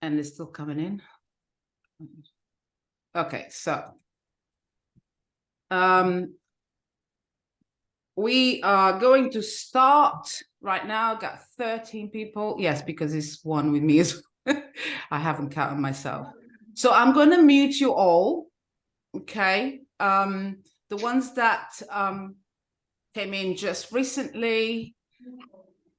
And it's still coming in. Okay, so we are going to start right now. Got 13 people. Yes, because it's one with me as well. I haven't counted myself. So I'm going to mute you all. Okay. The ones that came in just recently,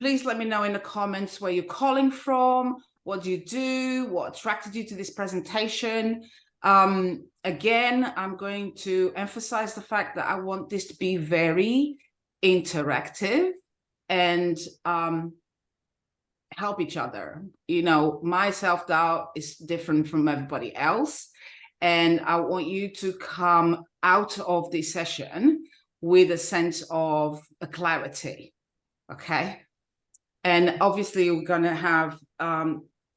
please let me know in the comments where you're calling from, what do you do, what attracted you to this presentation. Again, I'm going to emphasize the fact that I want this to be very interactive and help each other. You know, my self-doubt is different from everybody else. And I want you to come out of this session with a sense of a clarity, okay? And obviously we're gonna have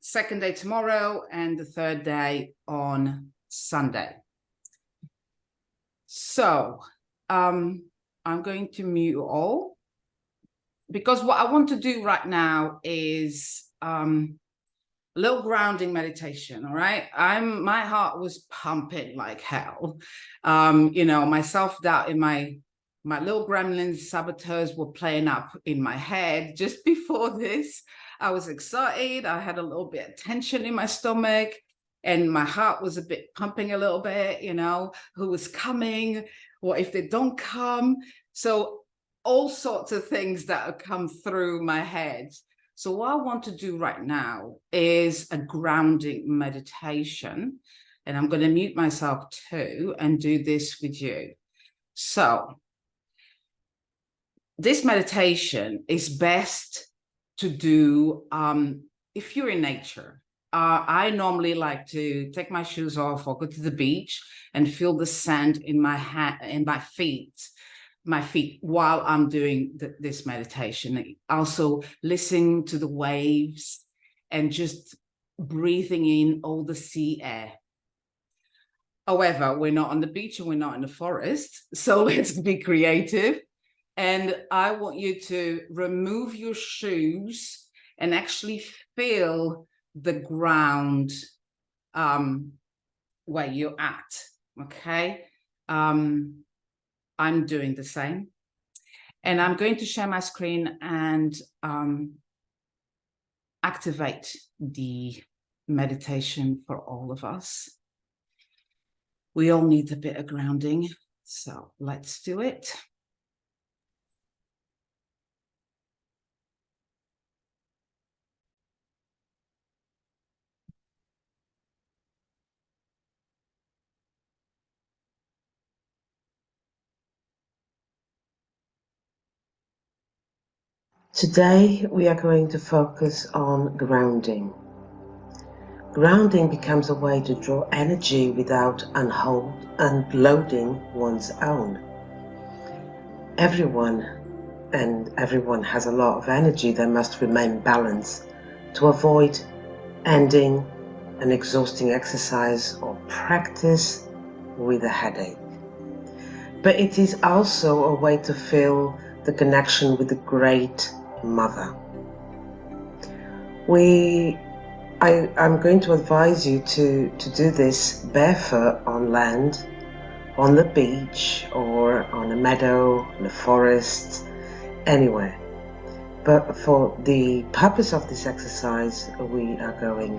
second day tomorrow and the third day on Sunday. So I'm going to mute you all because what I want to do right now is a little grounding meditation. All right, my heart was pumping like hell. You know, my self-doubt in my little gremlins, saboteurs were playing up in my head just before this. I was excited. I had a little bit of tension in my stomach and my heart was a bit pumping a little bit, you know, who was coming? What if they don't come? So all sorts of things that have come through my head. So what I want to do right now is a grounding meditation, and I'm going to mute myself too and do this with you. So this meditation is best to do if you're in nature. I normally like to take my shoes off or go to the beach and feel the sand in my feet while I'm doing this meditation. Also listening to the waves and just breathing in all the sea air. However, we're not on the beach and we're not in the forest, so let's be creative. And I want you to remove your shoes and actually feel the ground where you're at, okay? I'm doing the same. And I'm going to share my screen and activate the meditation for all of us. We all need a bit of grounding, so let's do it. Today we are going to focus on grounding. Grounding becomes a way to draw energy without unloading one's own. Everyone has a lot of energy that must remain balanced to avoid ending an exhausting exercise or practice with a headache. But it is also a way to feel the connection with the Great Mother. I'm going to advise you to do this barefoot on land, on the beach, or on a meadow, in a forest, anywhere. But for the purpose of this exercise, we are going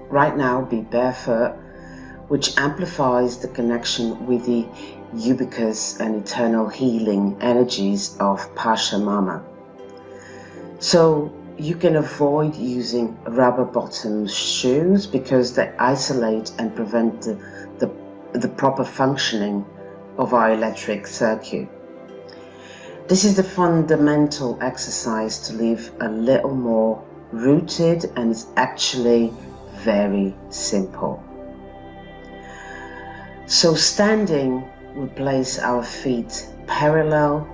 right now be barefoot, which amplifies the connection with the ubiquitous and eternal healing energies of Pachamama. So you can avoid using rubber-bottom shoes because they isolate and prevent the proper functioning of our electric circuit. This is the fundamental exercise to live a little more rooted, and it's actually very simple. So standing, we place our feet parallel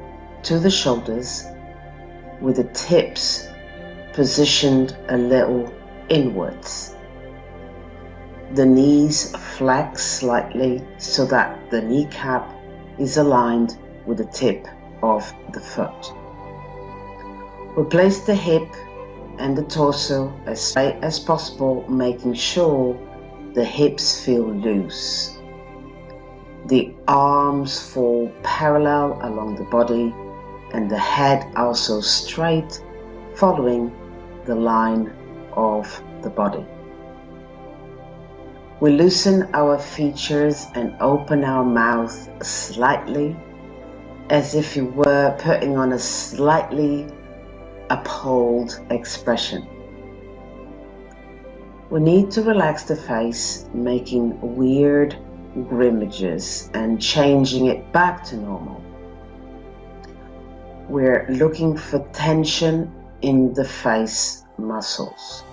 to the shoulders with the tips positioned a little inwards. The knees flex slightly so that the kneecap is aligned with the tip of the foot. We place the hip and the torso as straight as possible, making sure the hips feel loose. The arms fall parallel along the body and the head also straight, following the line of the body. We loosen our features and open our mouth slightly, as if you were putting on a slightly appalled expression. We need to relax the face, making weird grimaces and changing it back to normal. We're looking for tension in the face muscles.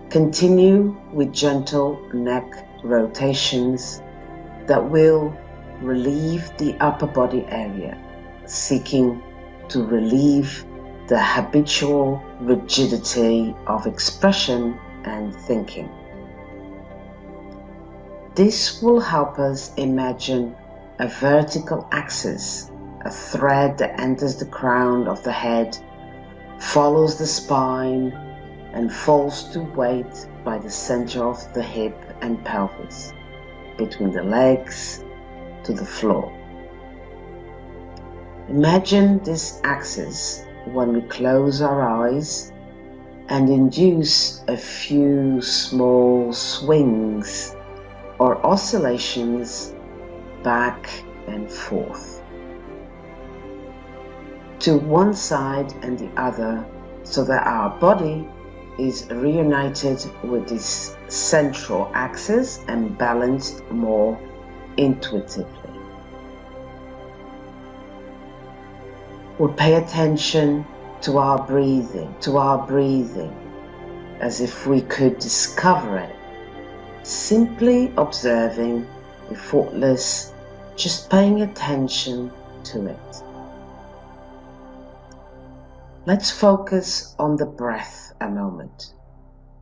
Continue with gentle neck rotations that will relieve the upper body area, seeking to relieve the habitual rigidity of expression and thinking. This will help us imagine a vertical axis, a thread that enters the crown of the head, follows the spine, and falls to weight by the center of the hip and pelvis, between the legs to the floor. Imagine this axis when we close our eyes and induce a few small swings or oscillations back and forth to one side and the other, so that our body is reunited with this central axis and balanced more intuitively. We'll pay attention to our breathing, as if we could discover it, simply observing, effortless, just paying attention to it. Let's focus on the breath a moment.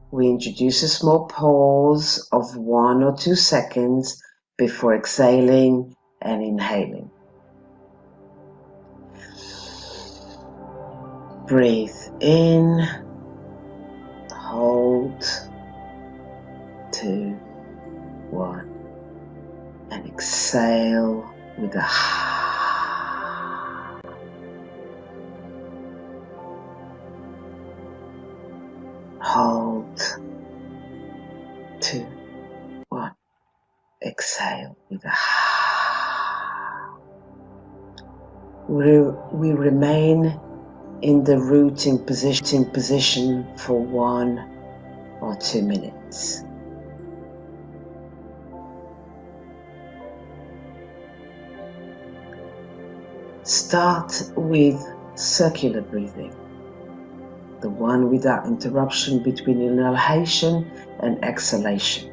We introduce a small pause of 1 or 2 seconds before exhaling and inhaling. Breathe in, hold, 2, 1, and exhale with a hold, 2, 1, exhale with a we remain in the rooting position for 1 or 2 minutes. Start with circular breathing, the one without interruption between inhalation and exhalation.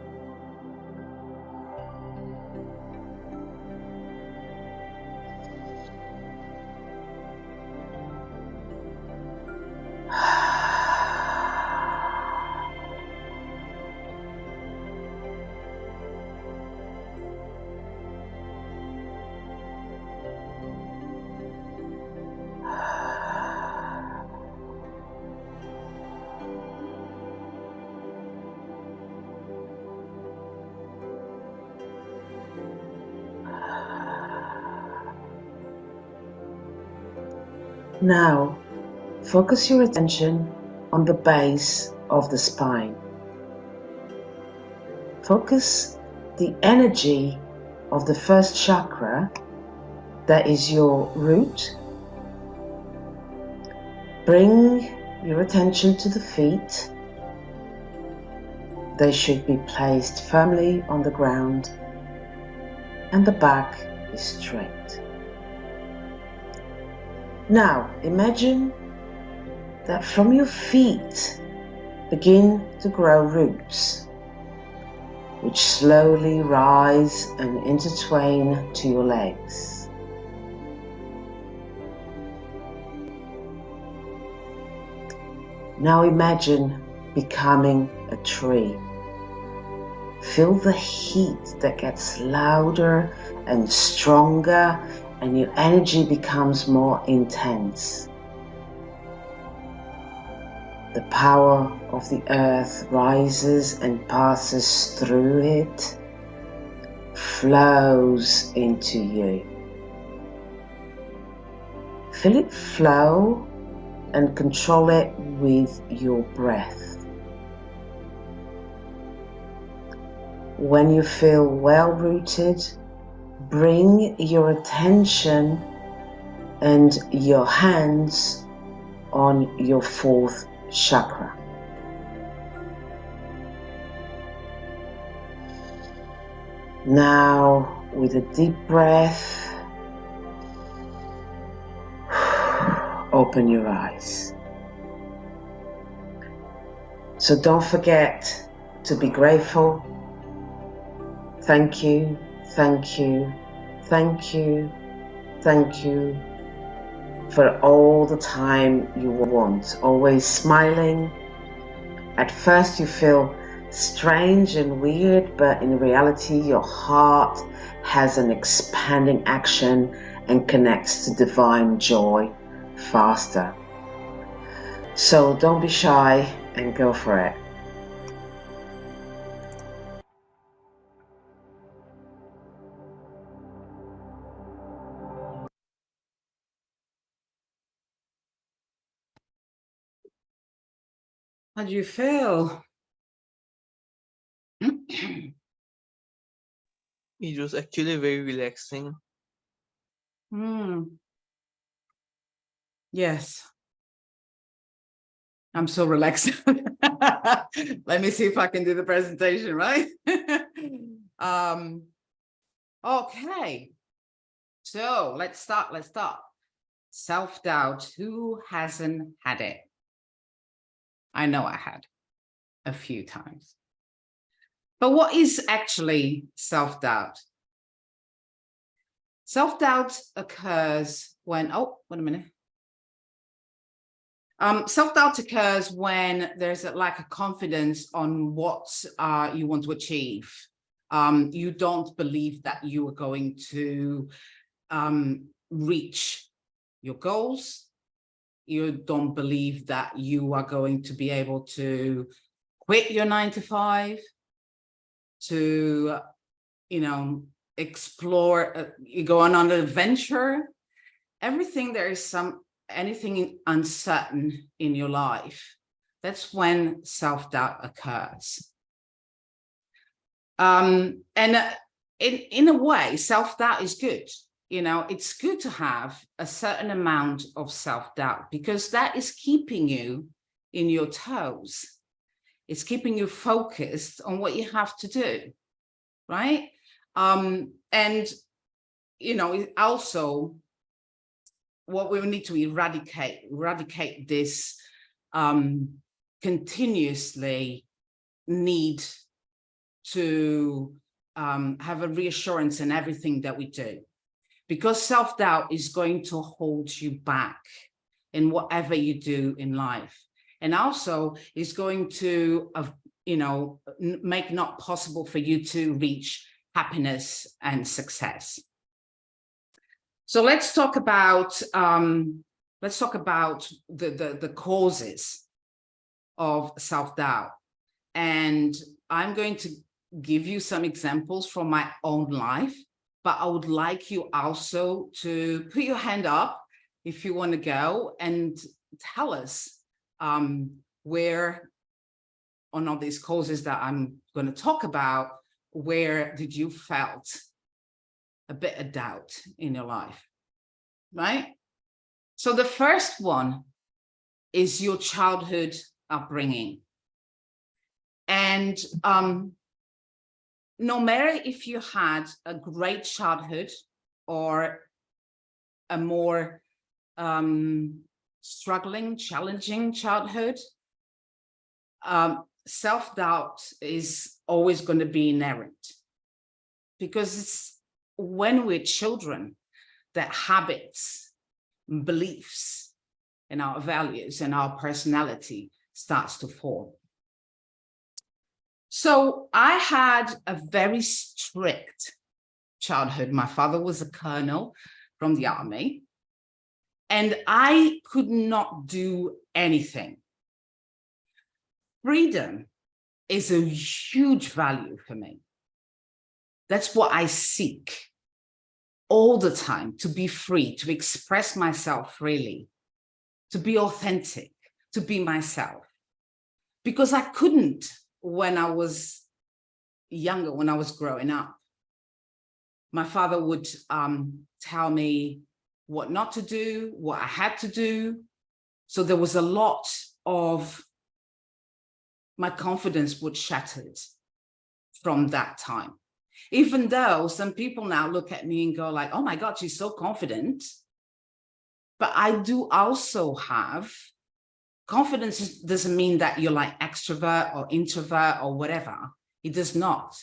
Now, focus your attention on the base of the spine. Focus the energy of the first chakra, that is your root. Bring your attention to the feet. They should be placed firmly on the ground, and the back is straight. Now, imagine that from your feet begin to grow roots, which slowly rise and intertwine to your legs. Now imagine becoming a tree. Feel the heat that gets louder and stronger, and your energy becomes more intense. The power of the earth rises and passes through it, flows into you. Feel it flow and control it with your breath. When you feel well rooted, bring your attention and your hands on your fourth chakra. Now, with a deep breath, open your eyes. So don't forget to be grateful. Thank you, thank you, thank you, thank you for all the time you want. Always smiling. At first you feel strange and weird, but in reality your heart has an expanding action and connects to divine joy faster. So don't be shy and go for it. How do you feel? It was actually very relaxing. Yes. I'm so relaxed. Let me see if I can do the presentation, right? Okay. So let's start. Self-doubt. Who hasn't had it? I know I had a few times. But what is actually self-doubt? Self-doubt occurs when, wait a minute. Self-doubt occurs when there's a lack of confidence on what you want to achieve. You don't believe that you are going to reach your goals. You don't believe that you are going to be able to quit your 9-to-5, to, explore, you go on an adventure. Everything there is anything uncertain in your life, that's when self-doubt occurs. And in a way, self-doubt is good. It's good to have a certain amount of self-doubt because that is keeping you in your toes. It's keeping you focused on what you have to do, right? And, also what we need to eradicate this continuously need to have a reassurance in everything that we do, because self-doubt is going to hold you back in whatever you do in life, and also is going to make not possible for you to reach happiness and success. So let's talk about the causes of self-doubt, and I'm going to give you some examples from my own life, but I would like you also to put your hand up if you want to go and tell us where on all these causes that I'm going to talk about, where did you felt a bit of doubt in your life, right? So the first one is your childhood upbringing. And no matter if you had a great childhood or a more struggling, challenging childhood, self-doubt is always going to be inherent, because it's when we're children that habits, beliefs, and our values and our personality starts to form. So I had a very strict childhood. My father was a colonel from the army, and I could not do anything freedom is a huge value for me. That's what I seek all the time, to be free, to express myself freely, to be authentic, to be myself. Because I couldn't when I was younger, when I was growing up. My father would tell me what not to do, what I had to do. So there was a lot of my confidence would shattered from that time. Even though some people now look at me and go like, oh my God, she's so confident. But I do also have confidence. Doesn't mean that you're like extrovert or introvert or whatever. It does not.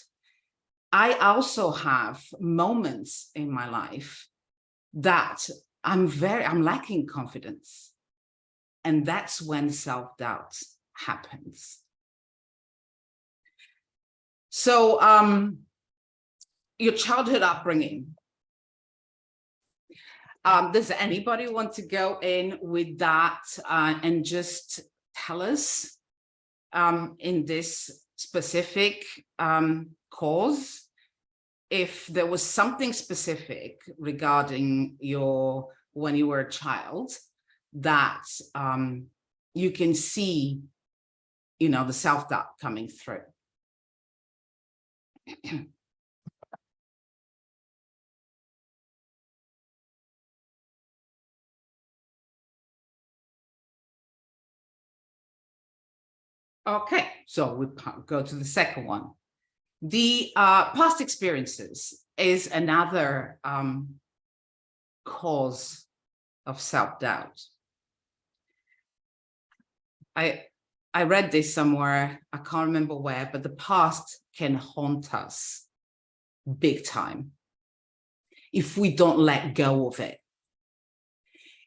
I also have moments in my life that I'm lacking confidence. And that's when self-doubt happens. So your childhood upbringing. Does anybody want to go in with that and just tell us in this specific cause, if there was something specific regarding when you were a child that you can see, the self-doubt coming through? Okay, so we go to the second one. The past experiences is another cause of self-doubt. I read this somewhere, I can't remember where, but the past can haunt us big time if we don't let go of it.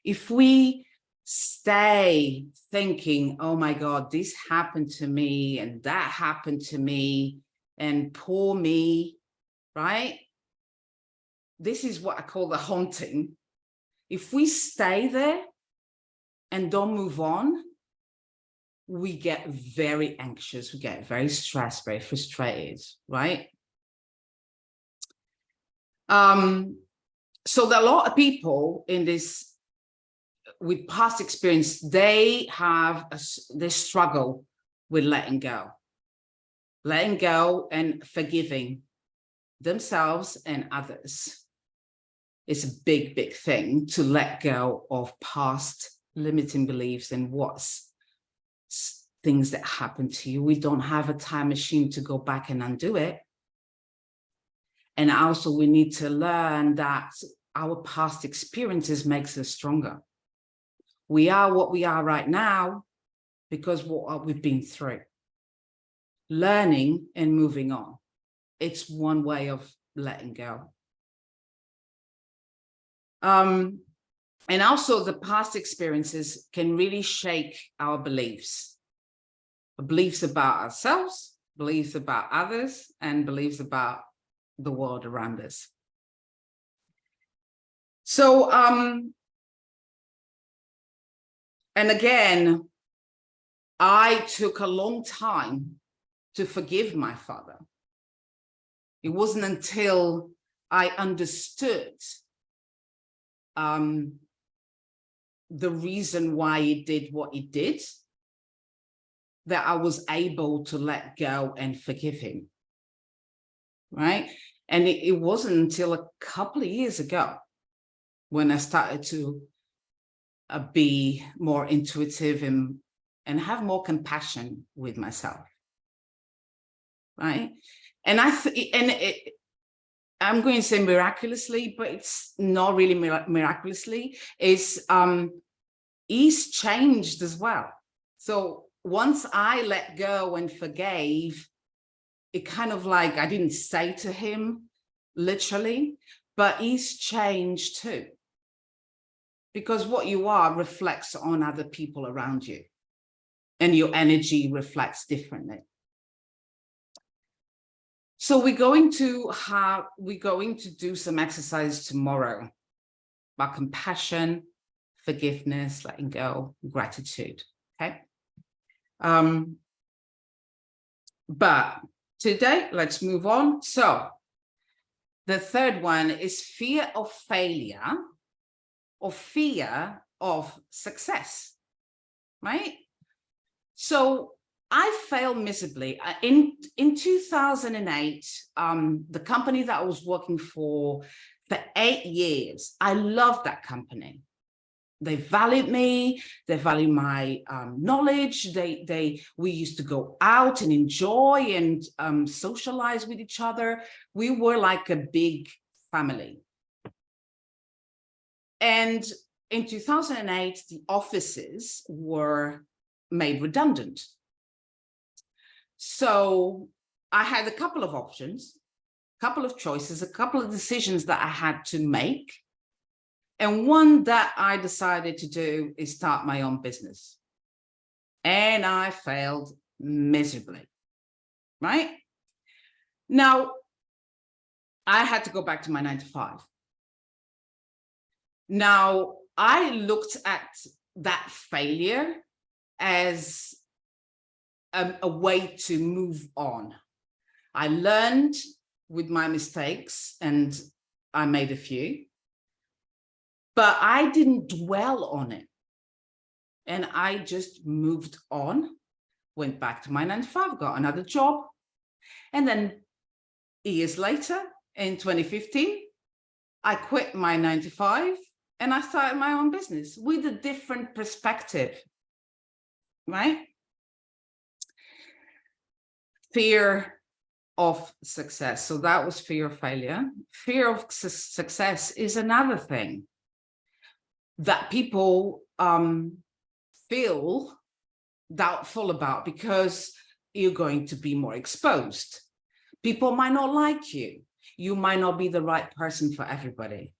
If we stay thinking, oh my God, this happened to me and that happened to me and poor me, right? This is what I call the haunting. If we stay there and don't move on, we get very anxious, we get very stressed, very frustrated, right? So there are a lot of people in this with past experience, they struggle with letting go and forgiving themselves and others. It's a big, big thing to let go of past limiting beliefs and things that happen to you. We don't have a time machine to go back and undo it. And also we need to learn that our past experiences makes us stronger. We are what we are right now because what we've been through. Learning and moving on. It's one way of letting go. And also the past experiences can really shake our beliefs about ourselves, beliefs about others, and beliefs about the world around us. So, and again, I took a long time to forgive my father. It wasn't until I understood the reason why he did what he did that I was able to let go and forgive him, right? And it wasn't until a couple of years ago when I started to be more intuitive and have more compassion with myself, right? And I'm going to say miraculously, but it's not really miraculously. He's changed as well. So once I let go and forgave, it kind of like I didn't say to him literally, but he's changed too. Because what you are reflects on other people around you, and your energy reflects differently. So we're going to do some exercise tomorrow about compassion, forgiveness, letting go, gratitude. Okay. But today, let's move on. So the third one is fear of failure or fear of success, right? So I failed miserably. In 2008, the company that I was working for 8 years, I loved that company. They valued me, they value my knowledge. We used to go out and enjoy and socialize with each other. We were like a big family. And in 2008, the offices were made redundant. So I had a couple of options, a couple of choices, a couple of decisions that I had to make. And one that I decided to do is start my own business. And I failed miserably, right? Now, I had to go back to my 9 to 5. Now, I looked at that failure as a way to move on. I learned with my mistakes, and I made a few, but I didn't dwell on it. And I just moved on, went back to my 9 to 5, got another job. And then years later, in 2015, I quit my 9 to 5 and I started my own business with a different perspective, right? Fear of success. So that was fear of failure. Fear of success is another thing that people feel doubtful about because you're going to be more exposed. People might not like you. You might not be the right person for everybody.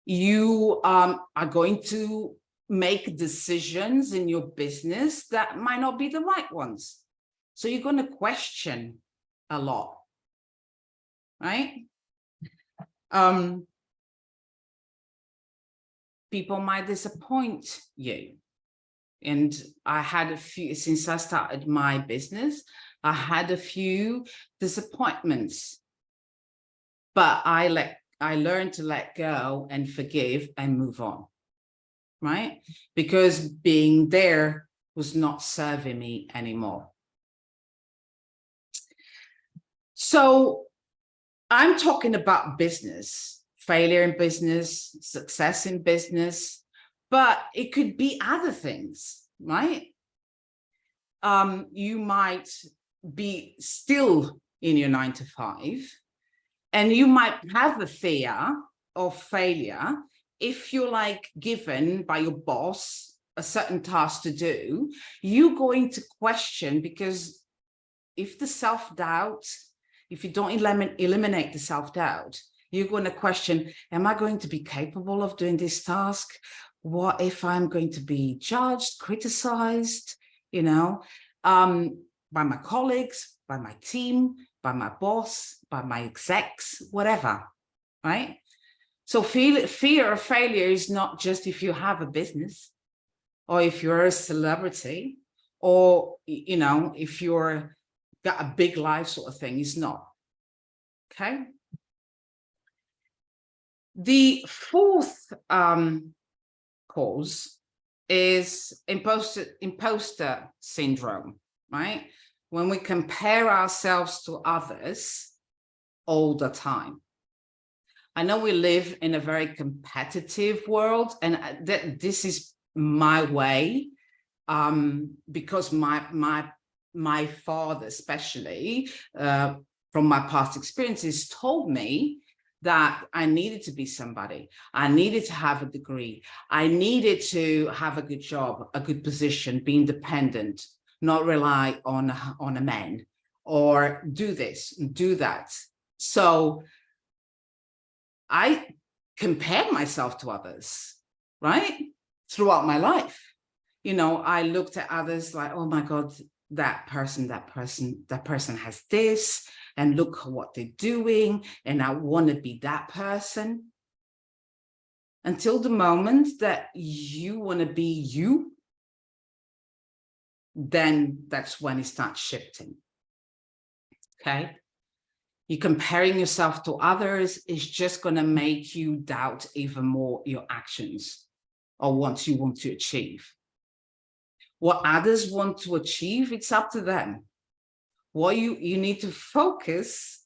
You are going to make decisions in your business that might not be the right ones. So you're going to question a lot, right? People might disappoint you. And I had a few, since I started my business, I had a few disappointments, but I learned to let go and forgive and move on, right? Because being there was not serving me anymore. So I'm talking about business, failure in business, success in business, but it could be other things, right? You might be still in your 9 to 5, and you might have the fear of failure if you're like given by your boss a certain task to do. You're going to question, because if the self-doubt, if you don't eliminate the self-doubt, you're going to question, am I going to be capable of doing this task? What if I'm going to be judged, criticized, you know, by my colleagues, by my team, by my boss, by my execs, whatever, right? So fear of failure is not just if you have a business or if you're a celebrity or, you know, if you're got a big life sort of thing. It's not, okay? The fourth cause is imposter syndrome, right? When we compare ourselves to others all the time. I know we live in a very competitive world, and this is my way, because my father, especially from my past experiences, told me that I needed to be somebody. I needed to have a degree. I needed to have a good job, a good position, be independent, not rely on a man, or do this, do that. So I compared myself to others, right? Throughout my life. You know, I looked at others like, oh my God, that person has this, and look what they're doing, and I want to be that person. Until the moment that you want to be you, then that's when it starts shifting. Okay. You comparing yourself to others is just going to make you doubt even more your actions or what you want to achieve. What others want to achieve, it's up to them. What you need to focus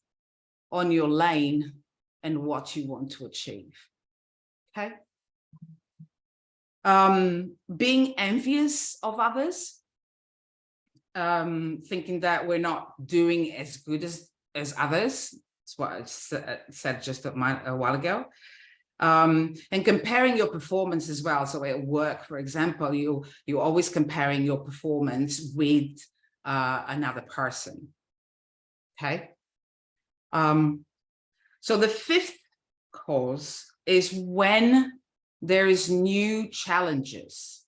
on your lane and what you want to achieve. Okay. Being envious of others, thinking that we're not doing as good as others. That's what I said just a while ago. And comparing your performance as well. So at work, for example, you're always comparing your performance with another person. Okay. So the fifth cause is when there is new challenges.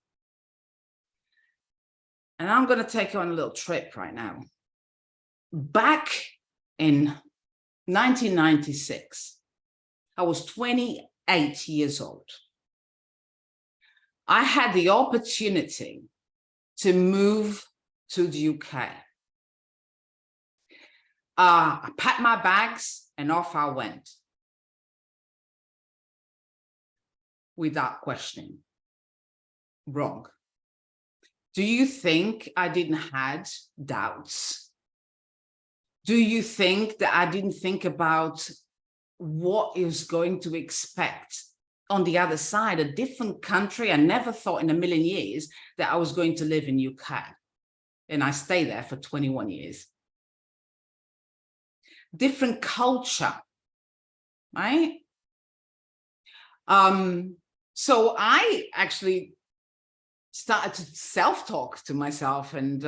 And I'm going to take you on a little trip right now. Back in 1996, I was 28 years old. I had the opportunity to move to the UK. I packed my bags and off I went. Without questioning. Wrong. Do you think I didn't had doubts? Do you think that I didn't think about what is going to expect on the other side, a different country? I never thought in a million years that I was going to live in UK. And I stayed there for 21 years. Different culture, right? So I actually started to self-talk to myself. And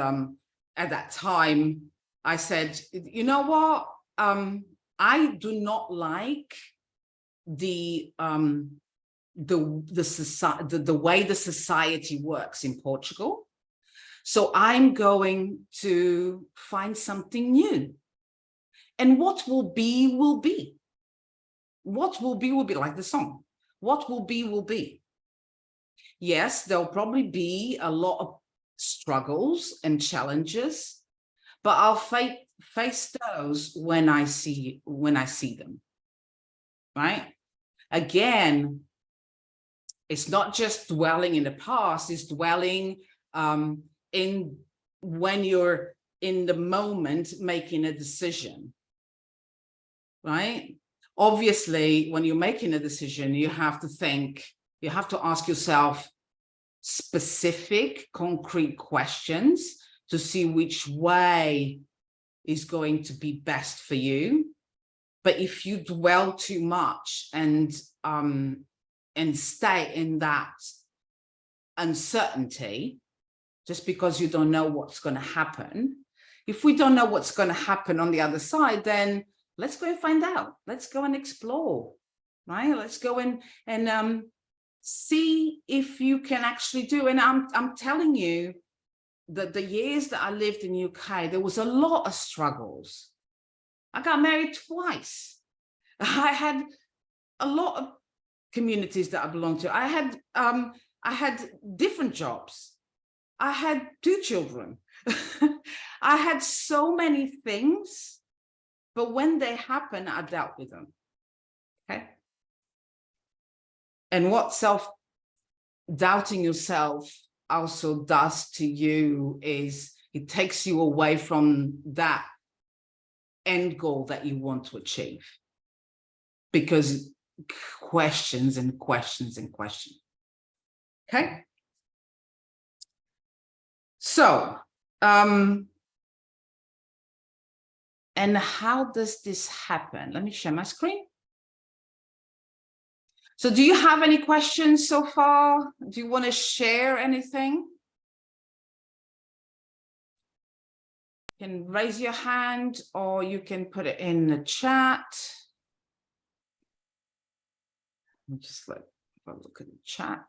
at that time, I said, you know what? I do not like the way the society works in Portugal. So I'm going to find something new. And what will be, will be. What will be, like the song. What will be. Yes, there'll probably be a lot of struggles and challenges, but I'll face those when I see them, right? Again, it's not just dwelling in the past, it's dwelling in when you're in the moment making a decision, right? Obviously, when you're making a decision, you have to think, you have to ask yourself specific, concrete questions to see which way is going to be best for you. But if you dwell too much and stay in that uncertainty, just because you don't know what's going to happen, if we don't know what's going to happen on the other side, then let's go and find out. Let's go and explore, right? Let's go and see if you can actually do. And I'm telling you that the years that I lived in UK, there was a lot of struggles. I got married twice. I had a lot of communities that I belonged to. I had different jobs. I had 2 children. I had so many things, but when they happen, I dealt with them. Okay. And what self-doubting yourself also does to you is it takes you away from that end goal that you want to achieve, because questions and questions and questions. Okay. So, and how does this happen? Let me share my screen. So do you have any questions so far? Do you want to share anything? You can raise your hand or you can put it in the chat. Just have a look at the chat.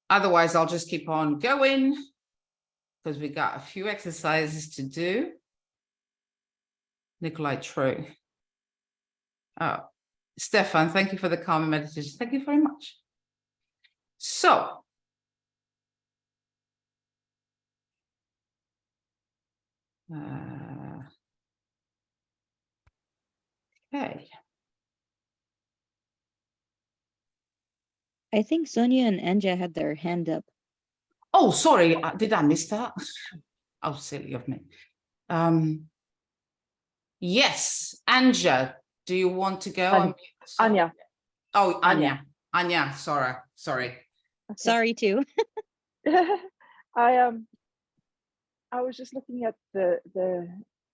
Otherwise, I'll just keep on going because we got a few exercises to do. Nikolai, true. Oh, Stefan, thank you for the calm meditation. Thank you very much. So Okay. I think Sonia and Anja had their hand up. Oh, sorry. Did I miss that? Oh, silly of me. Yes, Anja, do you want to go? Anya. Oh, Anya. Anya, sorry. Okay. Sorry too. I was just looking at the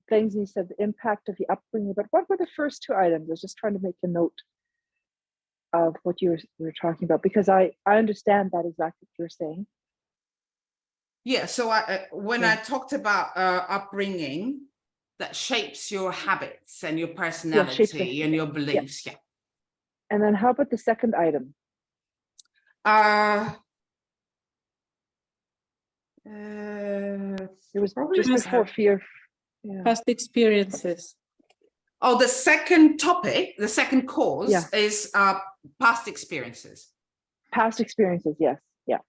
things, and you said the impact of the upbringing, but what were the first two items? I was just trying to make a note of what you were talking about, because I understand that exactly what you're saying. Yeah, so when I talked about upbringing, that shapes your habits and your personality and your beliefs. Yeah. And then how about the second item? It was just before fear. Yeah. Past experiences. Oh, the second topic, the second cause is past experiences. Past experiences, yes. Yeah.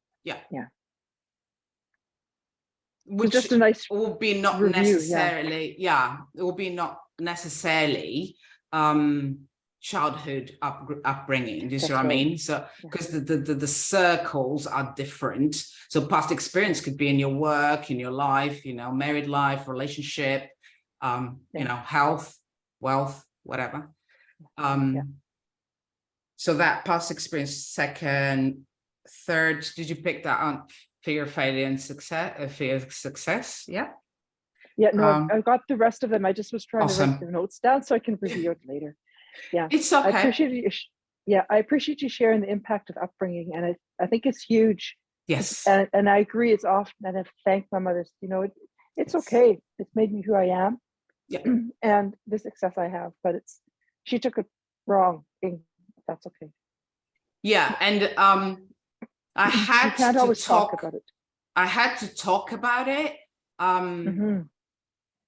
Which just a nice will be not review, necessarily, it will be not necessarily childhood upbringing. Do you see what I mean? So because the circles are different. So past experience could be in your work, in your life, married life, relationship, health, wealth, whatever. So that past experience, second, third, did you pick that on? Fear, failure, and success. Fear, success. Yeah. Yeah. No, I got the rest of them. I just was trying to write the notes down so I can review it later. Yeah, it's okay. I appreciate you. Yeah, I appreciate you sharing the impact of upbringing, and I think it's huge. Yes. And I agree. It's often, and I've thanked my mother. It's okay. It's made me who I am. Yeah. And the success I have, but she took it wrong. That's okay. Yeah, and I had you can't always talk about it. I had to talk about it. And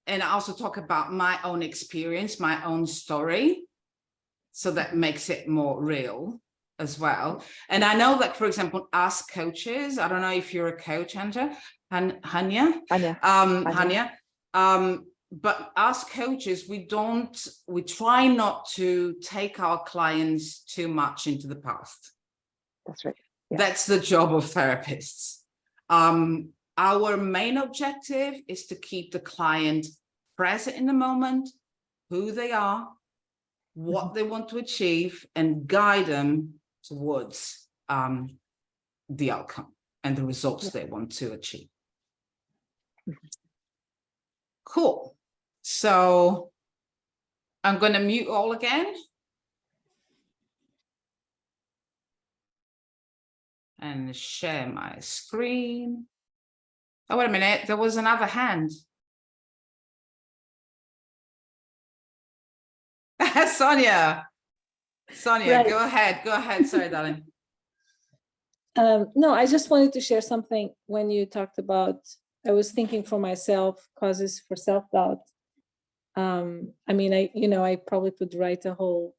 I also talk about my own experience, my own story. So that makes it more real as well. And I know that, for example, us coaches, I don't know if you're a coach, Hanya. But us coaches, we try not to take our clients too much into the past. That's right. Yeah. That's the job of therapists. Our main objective is to keep the client present in the moment, who they are, what they want to achieve, and guide them towards the outcome and the results they want to achieve. Cool. So I'm going to mute all again. And share my screen. Oh, wait a minute. There was another hand. Sonia, right. Go ahead. Sorry, darling. No, I just wanted to share something. When you talked about, I was thinking for myself, causes for self-doubt. I mean, I probably could write a whole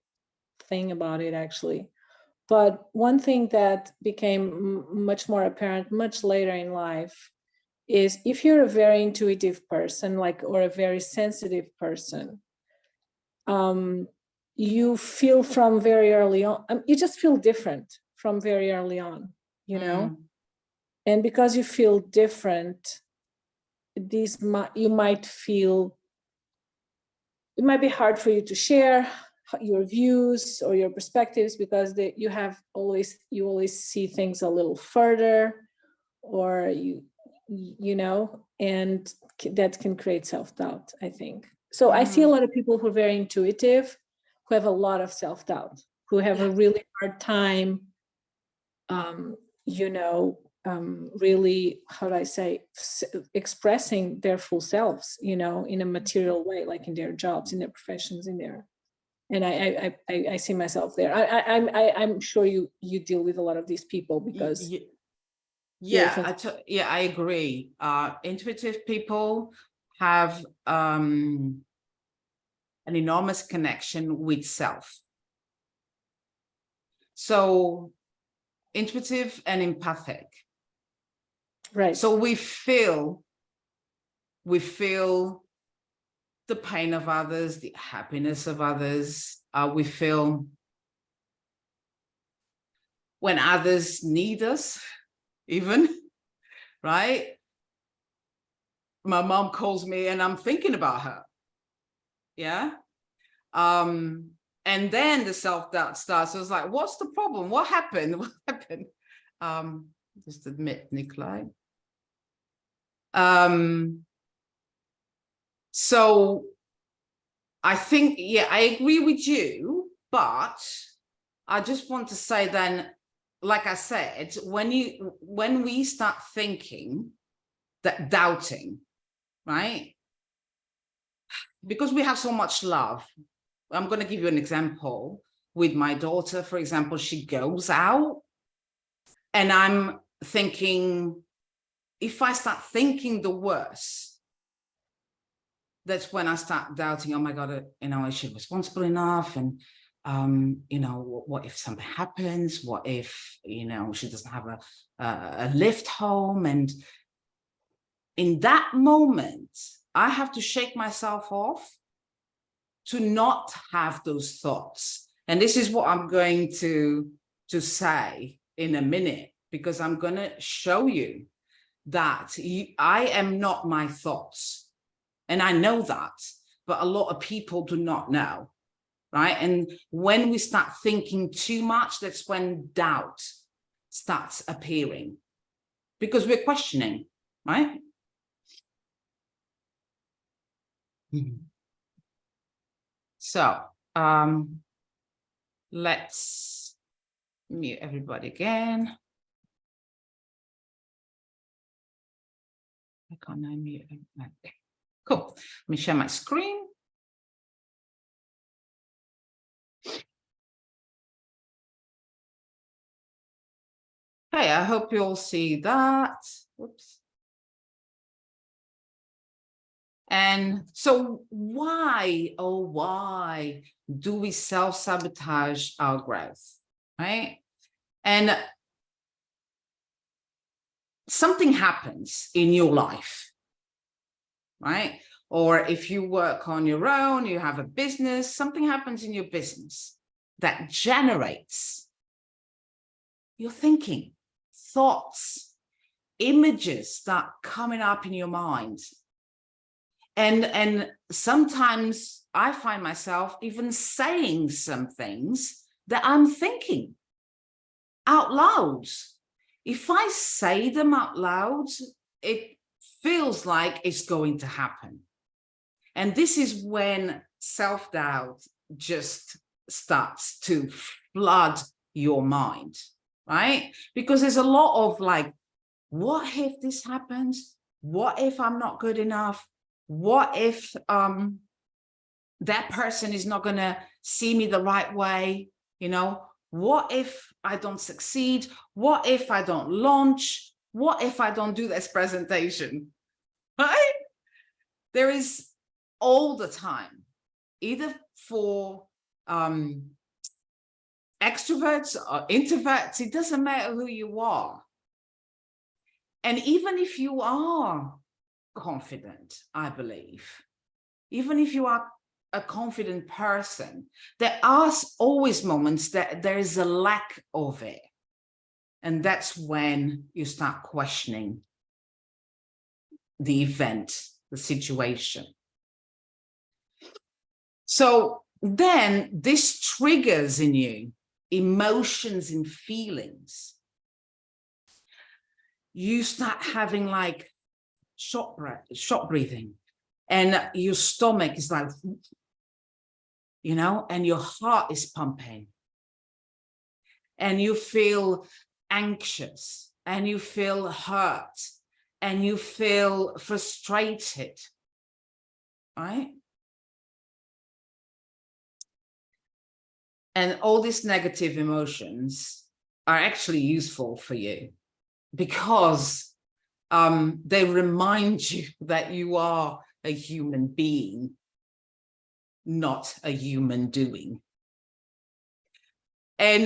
thing about it, actually. But one thing that became much more apparent much later in life is if you're a very intuitive person, or a very sensitive person, you feel from very early on, you just feel different from very early on, and because you feel different, it might be hard for you to share your views or your perspectives, because you always see things a little further, or and that can create self-doubt, I think. So I see a lot of people who are very intuitive, who have a lot of self-doubt, who have a really hard time, really, how do I say, expressing their full selves, in a material way, like in their jobs, in their professions, and I see myself there. I'm sure you deal with a lot of these people, because I agree. Intuitive people have an enormous connection with self. So intuitive and empathic. Right. So we feel the pain of others, the happiness of others. We feel when others need us, even, right? My mom calls me and I'm thinking about her. Yeah. And then the self-doubt starts. I was like, what's the problem? What happened? What happened? Just admit, Nikolai. So I think, yeah, I agree with you, but I just want to say then, like I said, when we start thinking that doubting, right? Because we have so much love. I'm going to give you an example with my daughter, for example. She goes out and I'm thinking, if I start thinking the worst, that's when I start doubting, oh my God, is she responsible enough? And, what if something happens? What if, she doesn't have a lift home? And in that moment, I have to shake myself off to not have those thoughts. And this is what I'm going to say in a minute, because I'm going to show you that I am not my thoughts. And I know that, but a lot of people do not know, right? And when we start thinking too much, that's when doubt starts appearing, because we're questioning, right? So let's mute everybody again. I can't unmute. Okay, cool. Let me share my screen. Hey, I hope you all see that. Whoops. And so why do we self-sabotage our growth, right? And something happens in your life, right? Or if you work on your own, you have a business, something happens in your business that generates your thinking, thoughts, images start coming up in your mind. And sometimes I find myself even saying some things that I'm thinking out loud. If I say them out loud, it feels like it's going to happen. And this is when self-doubt just starts to flood your mind, right? Because there's a lot of like, what if this happens? What if I'm not good enough? What if that person is not going to see me the right way? What if I don't succeed? What if I don't launch? What if I don't do this presentation? Right? There is all the time, either for extroverts or introverts, it doesn't matter who you are. And even if you are confident, I believe, even if you are a confident person, there are always moments that there is a lack of it. And that's when you start questioning the event, the situation. So then this triggers in you emotions and feelings. You start having like short breathing, and your stomach is like, and your heart is pumping, and you feel anxious, and you feel hurt, and you feel frustrated, right? And all these negative emotions are actually useful for you, because they remind you that you are a human being, not a human doing. And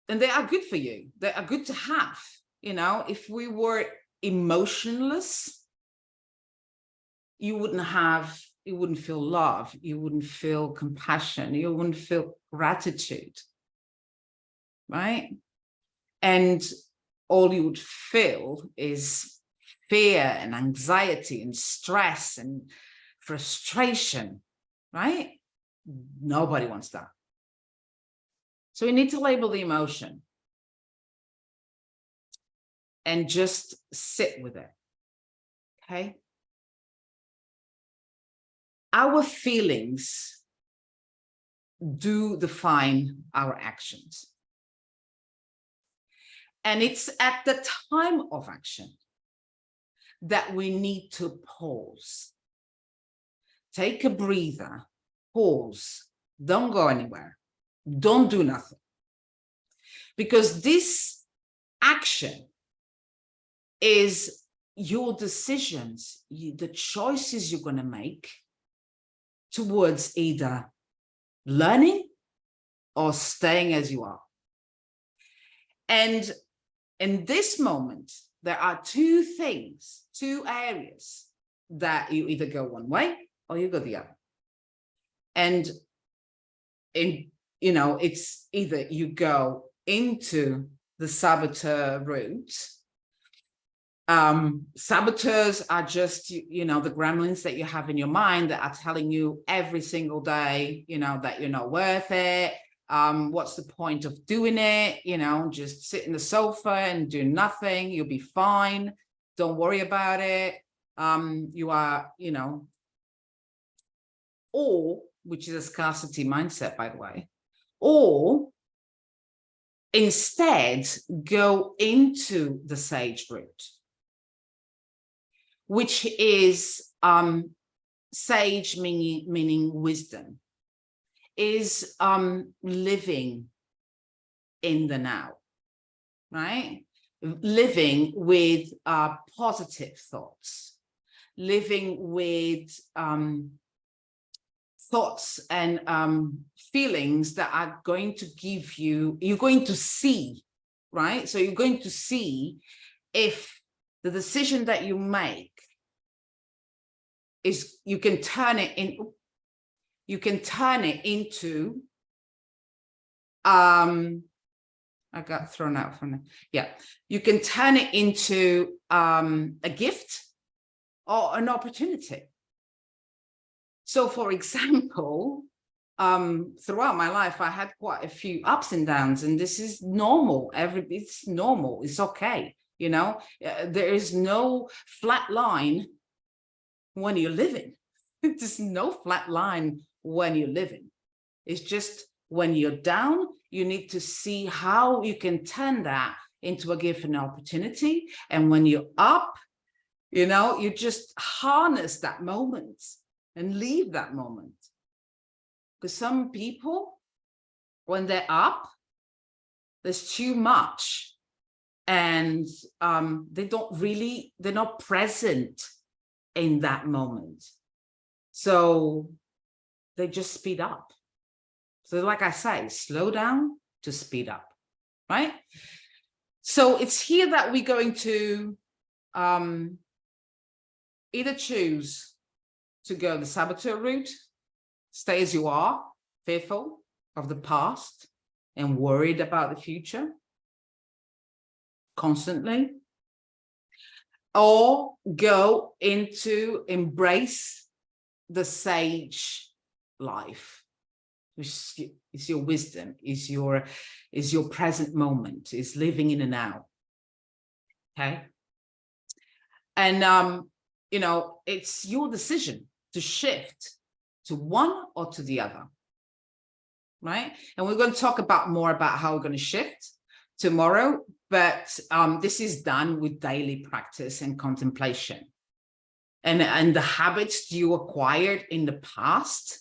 they are good for you. They are good to have. If we were emotionless, you wouldn't feel love, you wouldn't feel compassion, you wouldn't feel gratitude, right? And all you would feel is fear and anxiety and stress and frustration, right? Nobody wants that. So we need to label the emotion and just sit with it, okay? Our feelings do define our actions. And it's at the time of action that we need to pause. Take a breather, pause, don't go anywhere, don't do nothing. Because this action is your decisions, the choices you're going to make towards either learning or staying as you are. And in this moment, there are two areas that you either go one way or you go the other. And it's either you go into the saboteur route. Saboteurs are just, the gremlins that you have in your mind that are telling you every single day, that you're not worth it. What's the point of doing it? Just sit in the sofa and do nothing. You'll be fine. Don't worry about it. You are, or, which is a scarcity mindset, by the way, or instead go into the sage route, which is sage meaning wisdom, is living in the now, right? Living with positive thoughts, living with thoughts and feelings that are going to give you're going to see, right? So you're going to see if the decision that you make is, you can turn it into, I got thrown out from it. Yeah, you can turn it into a gift or an opportunity. So for example, throughout my life, I had quite a few ups and downs, and this is normal. It's normal. It's okay. There is no flat line when you're living. There's no flat line when you're living. It's just when you're down, you need to see how you can turn that into a gift and opportunity. And when you're up, you just harness that moment and leave that moment. Because some people, when they're up, there's too much. And they're not present in that moment. So they just speed up. So like I say, slow down to speed up, right? So it's here that we're going to either choose to go the saboteur route, stay as you are, fearful of the past and worried about the future constantly, or go into embrace the sage life, which is your wisdom, is your present moment, is living in and now. Okay. And it's your decision to shift to one or to the other, right? And we're going to talk more about how we're going to shift tomorrow, but this is done with daily practice and contemplation. And the habits you acquired in the past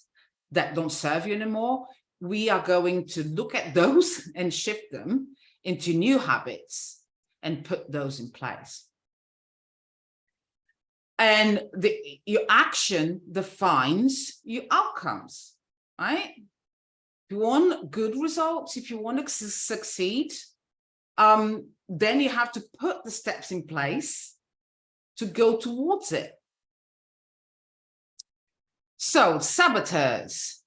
that don't serve you anymore, we are going to look at those and shift them into new habits and put those in place. And your action defines your outcomes, right? If you want good results, if you want to succeed, then you have to put the steps in place to go towards it. So saboteurs.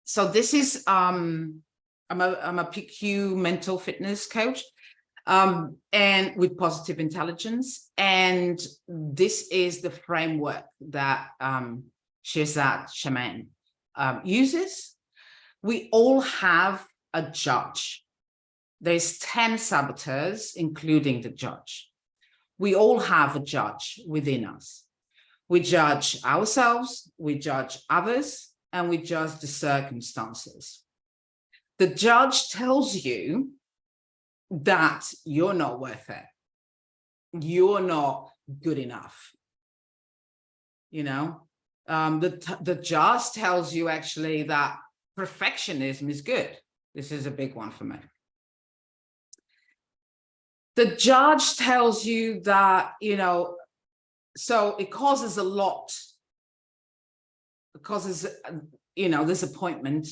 So this is I'm a PQ mental fitness coach, and with positive intelligence, and this is the framework that Shirzad Shaman uses. We all have a judge. There's 10 saboteurs, including the judge. We all have a judge within us. We judge ourselves, we judge others, and we judge the circumstances. The judge tells you that you're not worth it. You're not good enough. You know, the judge tells you actually that perfectionism is good. This is a big one for me. The judge tells you that, you know, so it causes a lot. It causes, you know, disappointment,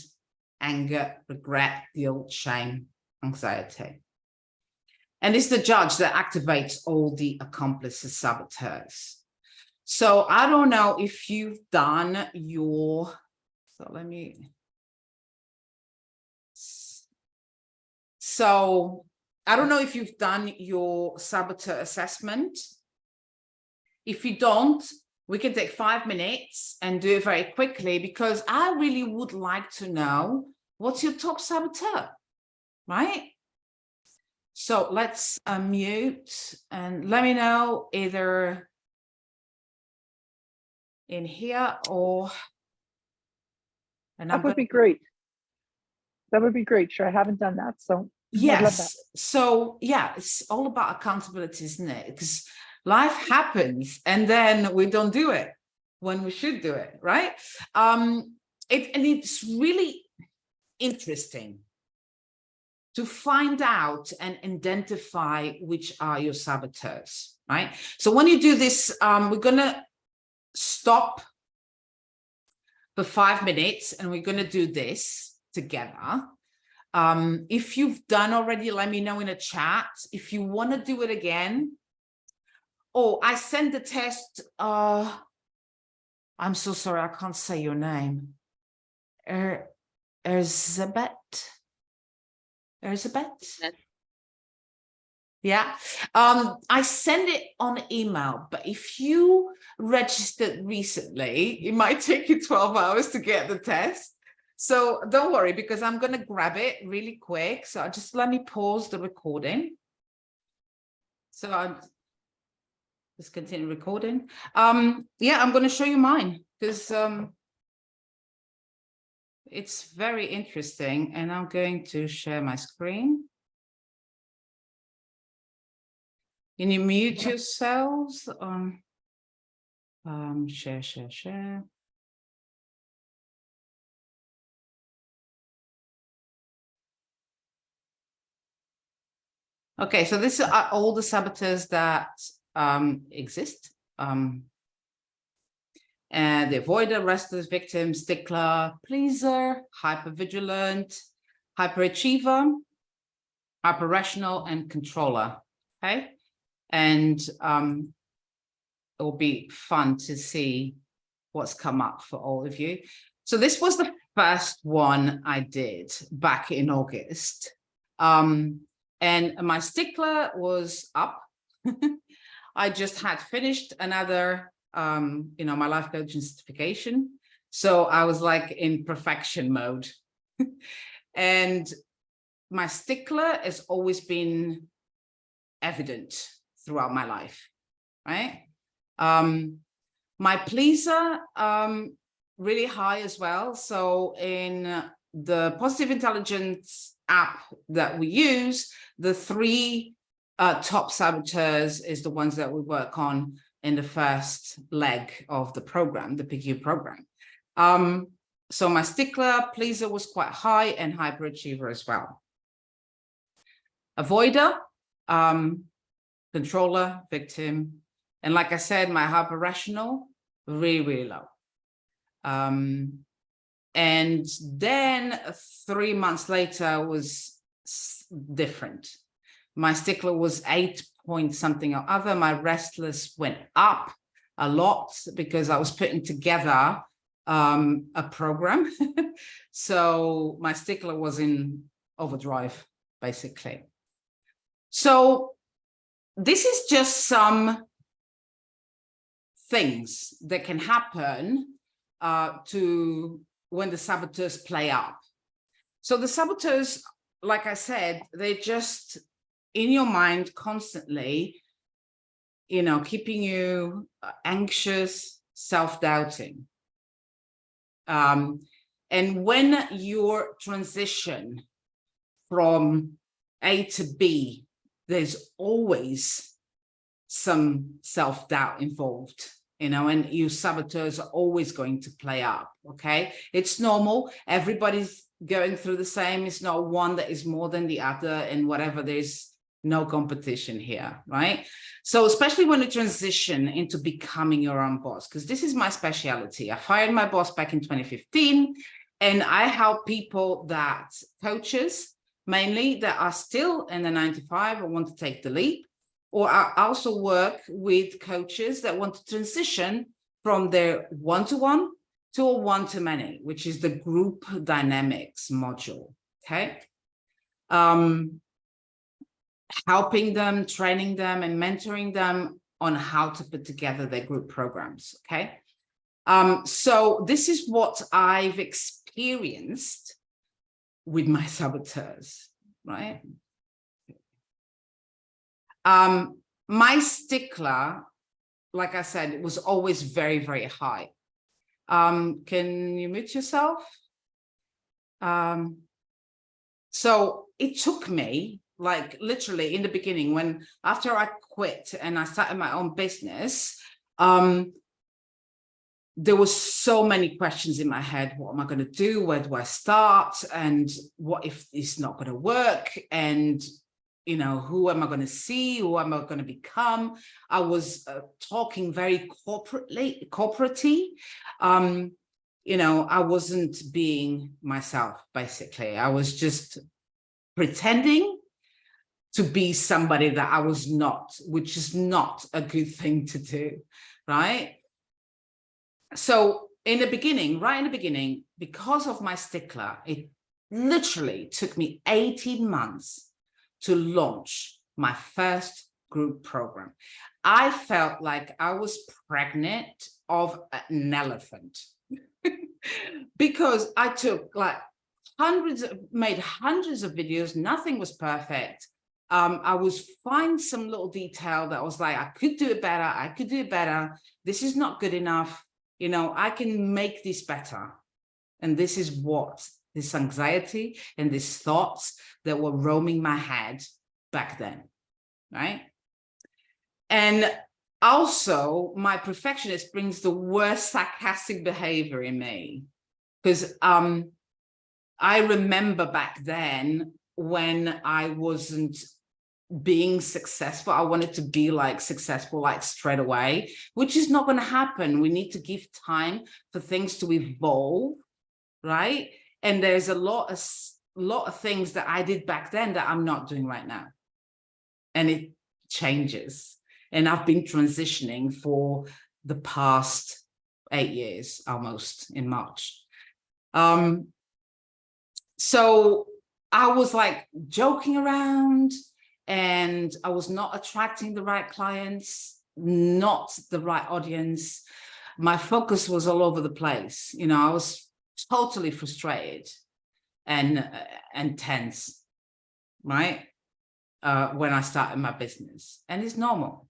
anger, regret, guilt, shame, anxiety. And it's the judge that activates all the accomplices, saboteurs. So I don't know if you've done your, so I don't know if you've done your saboteur assessment. If you don't, we can take 5 minutes and do it very quickly, because I really would like to know what's your top saboteur, right? So let's unmute and let me know either in here or. And that would be great. That would be great. Sure, I haven't done that, so yes. So yeah, it's all about accountability, isn't it? Because life happens and then we don't do it when we should do it, right? And it's really interesting to find out and identify which are your saboteurs, right? So when you do this, we're gonna stop for 5 minutes and we're gonna do this together. If you've done already, let me know in a chat. If you wanna do it again, oh, I sent the test, I'm so sorry, I can't say your name. Elizabeth? Yeah, I send it on email, but if you registered recently, it might take you 12 hours to get the test. So don't worry, because I'm going to grab it really quick. So just let me pause the recording. So I'll just continue recording. Yeah, I'm going to show you mine because it's very interesting, and I'm going to share my screen. Can you mute yourselves on share. Okay, so this are all the saboteurs that exist. And the avoider, restless, victim, stickler, pleaser, hypervigilant, hyperachiever, hyperrational, and controller. Okay, and it will be fun to see what's come up for all of you. So this was the first one I did back in August. And my stickler was up. I just had finished another, you know, my life coaching certification. So I was like in perfection mode. And my stickler has always been evident throughout my life, right? My pleaser, really high as well. So in the positive intelligence app that we use, the 3 top saboteurs is the ones that we work on in the first leg of the program, the PQ program. So my stickler, pleaser was quite high, and hyperachiever as well. Avoider, controller, victim, and like I said, my hyperrational, really low. And then 3 months later was different. My stickler was 8 point something or other. My restless went up a lot because I was putting together a program. So my stickler was in overdrive, basically. So this is just some things that can happen to when the saboteurs play up. So the saboteurs, like I said, they're just in your mind constantly, you know, keeping you anxious, self-doubting. And when your transition from A to B, there's always some self-doubt involved, you know, and your saboteurs are always going to play up, okay? It's normal. Everybody's going through the same. It's not one that is more than the other and whatever. There's no competition here, right? So especially when you transition into becoming your own boss, because this is my specialty. I fired my boss back in 2015, and I help people that coaches, mainly, that are still in the 9-to-5 or want to take the leap. Or I also work with coaches that want to transition from their one-to-one to a one-to-many, which is the group dynamics module, okay? Helping them, training them, and mentoring them on how to put together their group programs, okay? So this is what I've experienced with my saboteurs, right? My stickler, like I said, it was always very, very high. Can you mute yourself? So it took me, like literally in the beginning, when after I quit and I started my own business, there was so many questions in my head. What am I going to do? Where do I start? And what if it's not going to work? And you know, who am I going to see? Who am I going to become? I was talking very corporately. You know, I wasn't being myself, basically. I was just pretending to be somebody that I was not, which is not a good thing to do, right? So in the beginning, right in the beginning, because of my stickler, it literally took me 18 months to launch my first group program. I felt like I was pregnant of an elephant because I took like made hundreds of videos. Nothing was perfect. I was finding some little detail that was like, I could do it better. I could do it better. This is not good enough. You know, I can make this better. And this is what this anxiety and these thoughts that were roaming my head back then, right? And also my perfectionist brings the worst sarcastic behavior in me, because I remember back then when I wasn't being successful, I wanted to be like successful like straight away, which is not going to happen. We need to give time for things to evolve, right? And there's a lot of things that I did back then that I'm not doing right now. And it changes. And I've been transitioning for the past 8 years, almost, in March. So I was like joking around, and I was not attracting the right clients, not the right audience. My focus was all over the place. You know, I was totally frustrated and tense, right? When I started my business, and it's normal.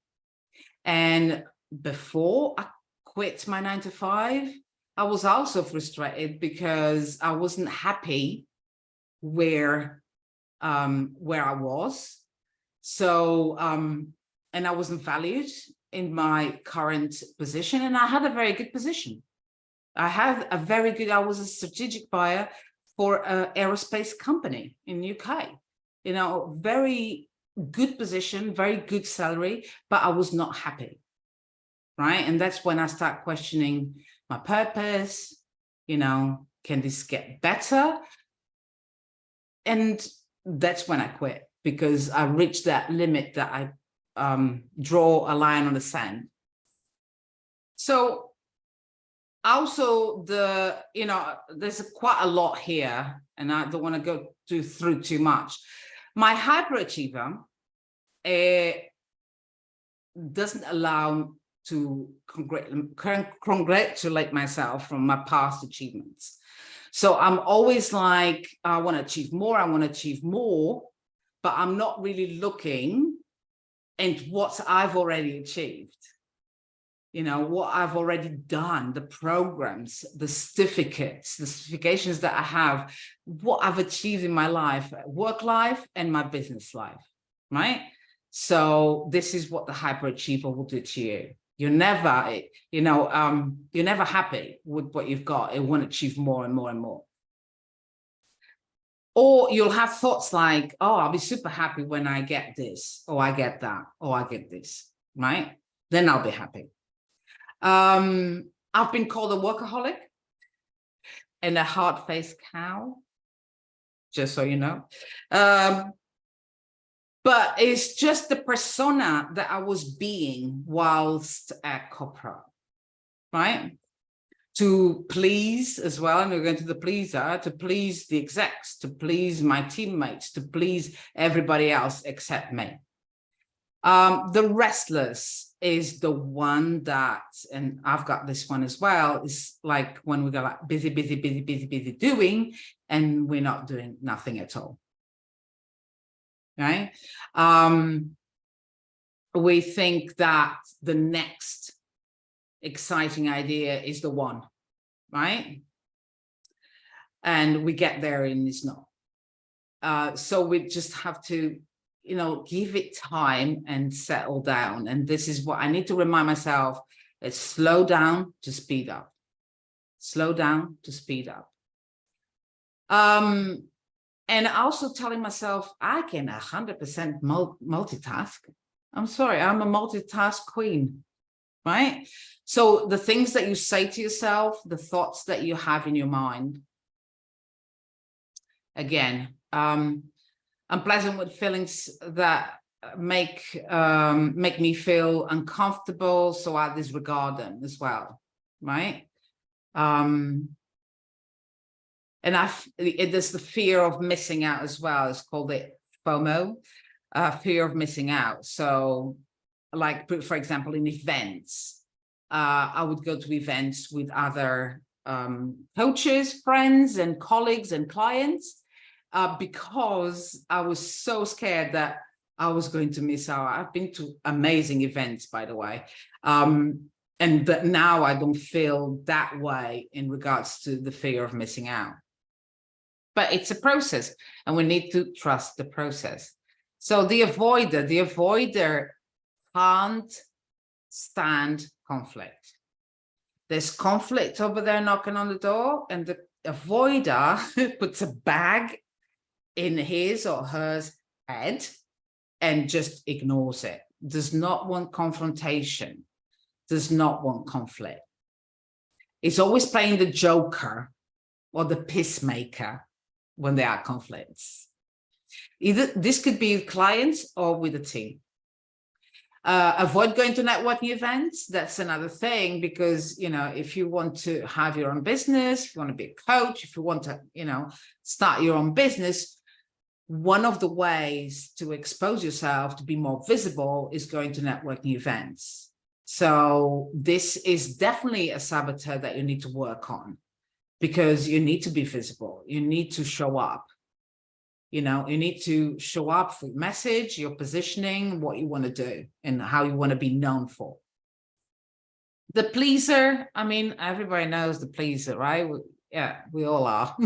And before I quit my 9-to-5, I was also frustrated because I wasn't happy where I was. So, and I wasn't valued in my current position, and I had a very good position. I was a strategic buyer for an aerospace company in UK, you know, very good position, very good salary, but I was not happy, right? And that's when I start questioning my purpose, you know, can this get better? And that's when I quit, because I reached that limit that I draw a line on the sand. So also there's quite a lot here, and I don't want to go through too much. My hyperachiever doesn't allow to congratulate myself from my past achievements. So I'm always like, I want to achieve more, but I'm not really looking at what I've already achieved. What I've already done, the programs, the certificates, the certifications that I have, what I've achieved in my life, work life and my business life, right? So this is what the hyperachiever will do to you. You're never, you're never happy with what you've got. It won't achieve more and more and more. Or you'll have thoughts like, oh, I'll be super happy when I get this, or I get that, or I get this, right? Then I'll be happy. I've been called a workaholic and a hard-faced cow, just so you know. But it's just the persona that I was being whilst at corporate, right? To please as well, and we're going to the pleaser, to please the execs, to please my teammates, to please everybody else except me. The restless is the one that, and I've got this one as well, is like when we go like busy doing, and we're not doing nothing at all. Right? We think that the next exciting idea is the one, right? And we get there and it's not. So we just have to, give it time and settle down. And this is what I need to remind myself, is slow down to speed up. Slow down to speed up. And also telling myself, I can 100% multitask. I'm sorry, I'm a multitask queen, right? So the things that you say to yourself, the thoughts that you have in your mind, again, unpleasant with feelings that make me feel uncomfortable, so I disregard them as well, right? And there's the fear of missing out as well. It's called it FOMO, fear of missing out. So like, for example, in events, I would go to events with other coaches, friends and colleagues and clients, because I was so scared that I was going to miss out. I've been to amazing events, by the way. And that now I don't feel that way in regards to the fear of missing out. But it's a process, and we need to trust the process. So the avoider can't stand conflict. There's conflict over there knocking on the door, and the avoider puts a bag in his or her head and just ignores it. Does not want confrontation, does not want conflict. It's always playing the joker or the peacemaker when there are conflicts. Either this could be with clients or with a team. Avoid going to networking events. That's another thing, because, if you want to have your own business, if you want to be a coach, if you want to, start your own business, one of the ways to expose yourself to be more visible is going to networking events. So this is definitely a saboteur that you need to work on, because you need to be visible. You need to show up. You need to show up for your message, your positioning, what you want to do, and how you want to be known for. The pleaser, I mean, everybody knows the pleaser, right? We all are.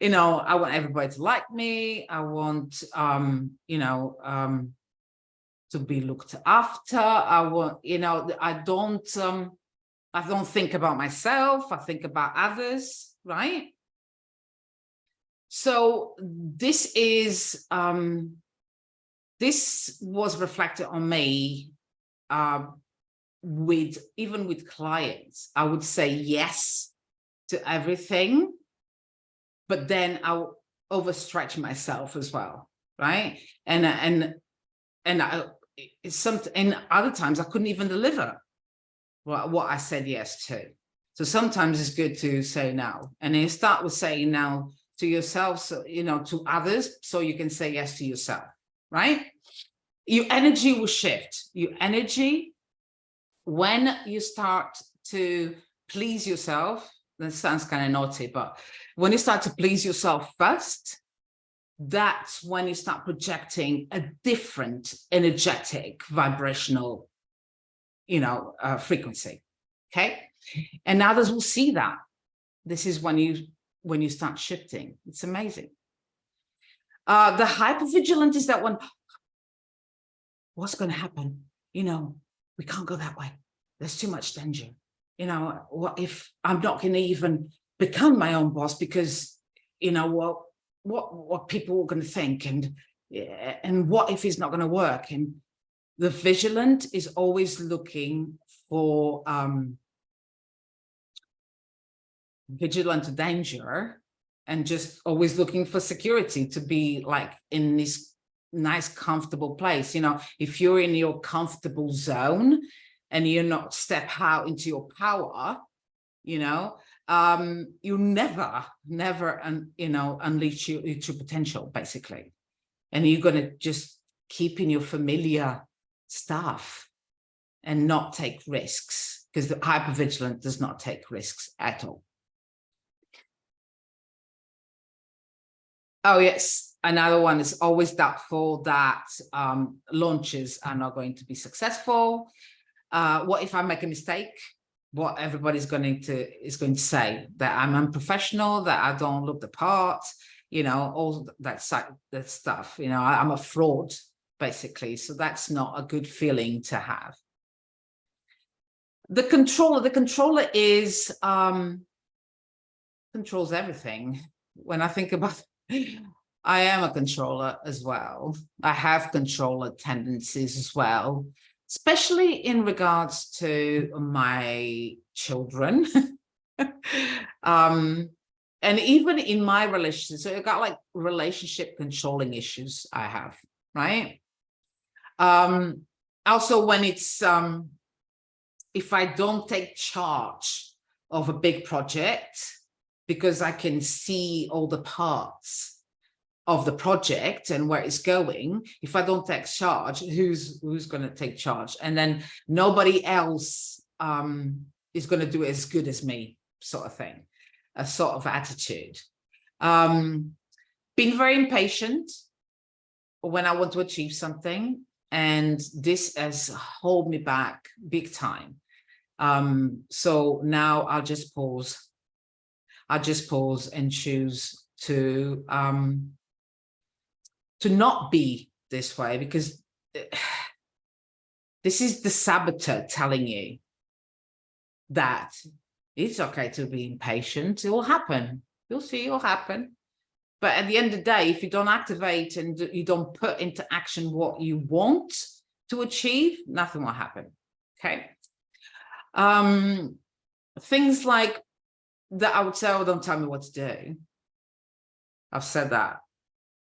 I want everybody to like me. I want, to be looked after. I want, I don't think about myself. I think about others, right? So this was reflected on me even with clients. I would say yes to everything, but then I'll overstretch myself as well, right? And other times I couldn't even deliver what I said yes to. So sometimes it's good to say no. And then you start with saying no to yourself, so, you know, to others, so you can say yes to yourself, right? Your energy will shift. Your energy, when you start to please yourself, that sounds kind of naughty, but when you start to please yourself first, that's when you start projecting a different energetic vibrational, you know, frequency. Okay. And others will see that. This is when you start shifting. It's amazing. The hypervigilant is that one. What's going to happen? You know, we can't go that way. There's too much danger. You know, what if I'm not going to even become my own boss because, you know, what people are going to think, and what if it's not going to work? And the vigilant is always looking for vigilant danger, and just always looking for security, to be like in this nice, comfortable place. You know, if you're in your comfortable zone and you're not step out into your power, you know, you never, you know, unleash your true potential, basically. And you're going to just keep in your familiar stuff and not take risks, because the hypervigilant does not take risks at all. Oh, yes. Another one is always doubtful that launches are not going to be successful. What if I make a mistake? What everybody's going to say, that I'm unprofessional, that I don't look the part, you know, all that stuff. You know, I'm a fraud, basically. So that's not a good feeling to have. The controller is controls everything. When I think about I am a controller as well. I have controller tendencies as well, especially in regards to my children. And even in my relationship, so I've got like relationship controlling issues I have, right? Also when it's, if I don't take charge of a big project, because I can see all the parts of the project and where it's going, if I don't take charge, who's going to take charge? And then nobody else is going to do it as good as me, sort of thing, a sort of attitude. Been very impatient when I want to achieve something, and this has held me back big time. So now I'll just pause and choose to not be this way, because this is the saboteur telling you that it's okay to be impatient. It will happen. You'll see, it'll happen. But at the end of the day, if you don't activate and you don't put into action what you want to achieve, nothing will happen. Okay. Things like that I would say, oh, don't tell me what to do. I've said that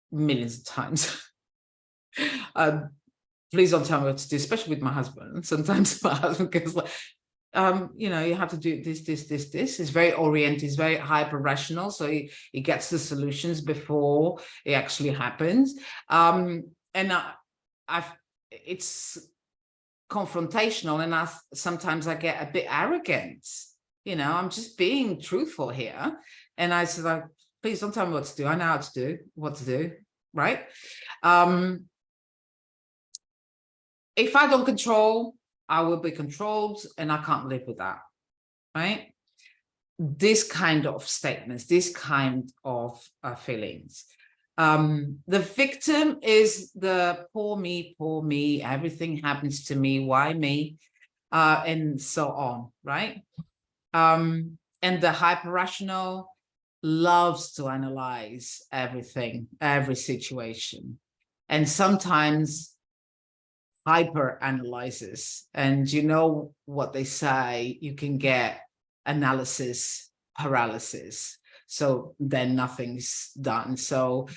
millions of times. Please don't tell me what to do, especially with my husband. Sometimes my husband goes like, you know, you have to do this. He's very oriented, he's very hyper rational, so he gets the solutions before it actually happens. And it's confrontational, and sometimes I get a bit arrogant. You know, I'm just being truthful here. And I said, like, please don't tell me what to do. I know what to do, right? If I don't control, I will be controlled, and I can't live with that, right? This kind of statements, this kind of feelings. The victim is the poor me, everything happens to me, why me, and so on, right? And the hyper-rational loves to analyze everything, every situation, and sometimes hyper analyzes. And you know what they say, you can get analysis paralysis, so then nothing's done. So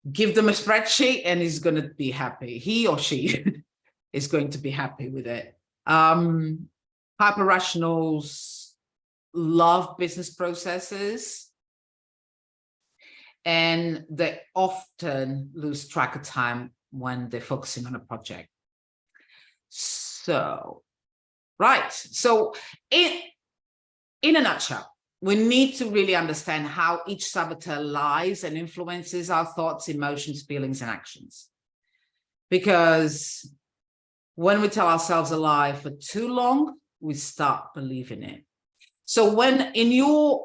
give them a spreadsheet and he's going to be happy. He or she is going to be happy with it. Hyper rationals love business processes, and they often lose track of time when they're focusing on a project. So, right. So in a nutshell, we need to really understand how each saboteur lies and influences our thoughts, emotions, feelings, and actions. Because when we tell ourselves a lie for too long, we start believing it. So when in your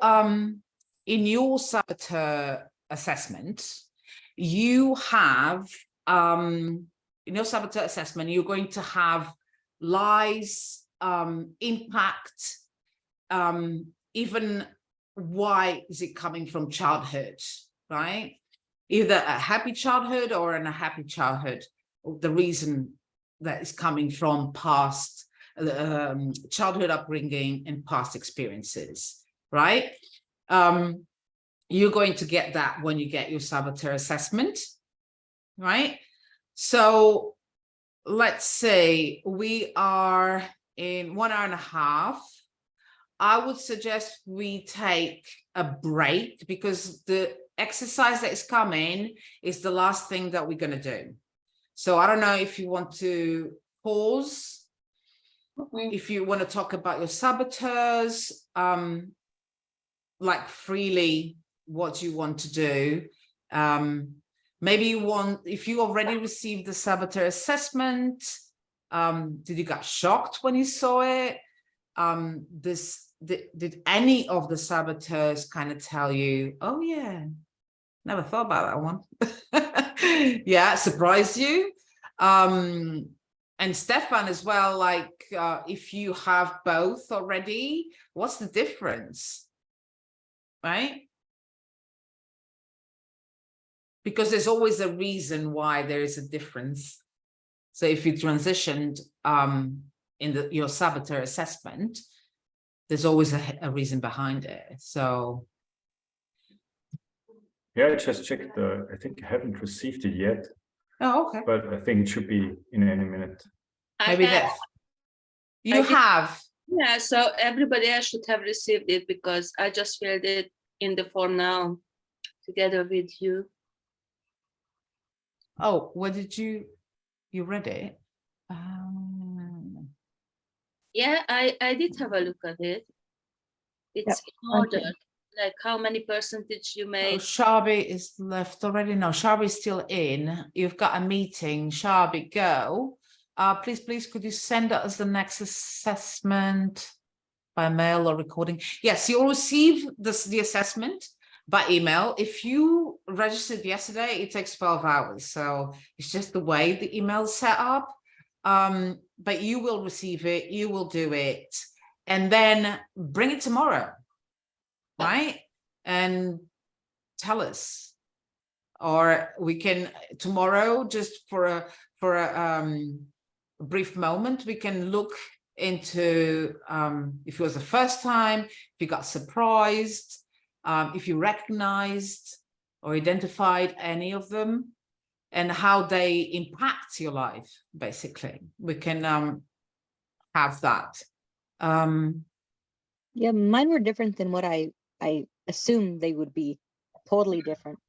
saboteur assessment, you have in your saboteur assessment, you're going to have lies, impact, even why is it coming from childhood, right? Either a happy childhood or in a happy childhood, the reason that is coming from past childhood upbringing and past experiences, right? You're going to get that when you get your saboteur assessment, right? So let's say we are in 1 hour and a half. I would suggest we take a break, because the exercise that is coming is the last thing that we're going to do. So I don't know if you want to pause, if you want to talk about your saboteurs, like freely what you want to do. Maybe you want, if you already received the saboteur assessment, did you get shocked when you saw it? Did any of the saboteurs kind of tell you, oh yeah, never thought about that one? Yeah, surprised you? And Stefan as well, like if you have both already, what's the difference, right? Because there's always a reason why there is a difference. So if you transitioned in your saboteur assessment, there's always a reason behind it. So yeah, I just checked. I think I haven't received it yet. oh, okay. But I think it should be in any minute. Maybe that you have. Yeah, so everybody else should have received it, because I just filled it in the form now together with you. Oh, what did you read it? Yeah, I did have a look at it. It's in order, like how many percentage you made. Oh, Sharby is left already. No, Sharby's still in. You've got a meeting. Sharby, go. Please, could you send us the next assessment by mail or recording? Yes, you'll receive the assessment by email. If you registered yesterday, it takes 12 hours. So it's just the way the email is set up. But you will receive it, you will do it, and then bring it tomorrow, right? And tell us, or we can tomorrow, just for a brief moment, we can look into if it was the first time, if you got surprised, if you recognized or identified any of them, and how they impact your life. Basically, we can have that. Yeah, mine were different than what I assumed they would be. Totally different.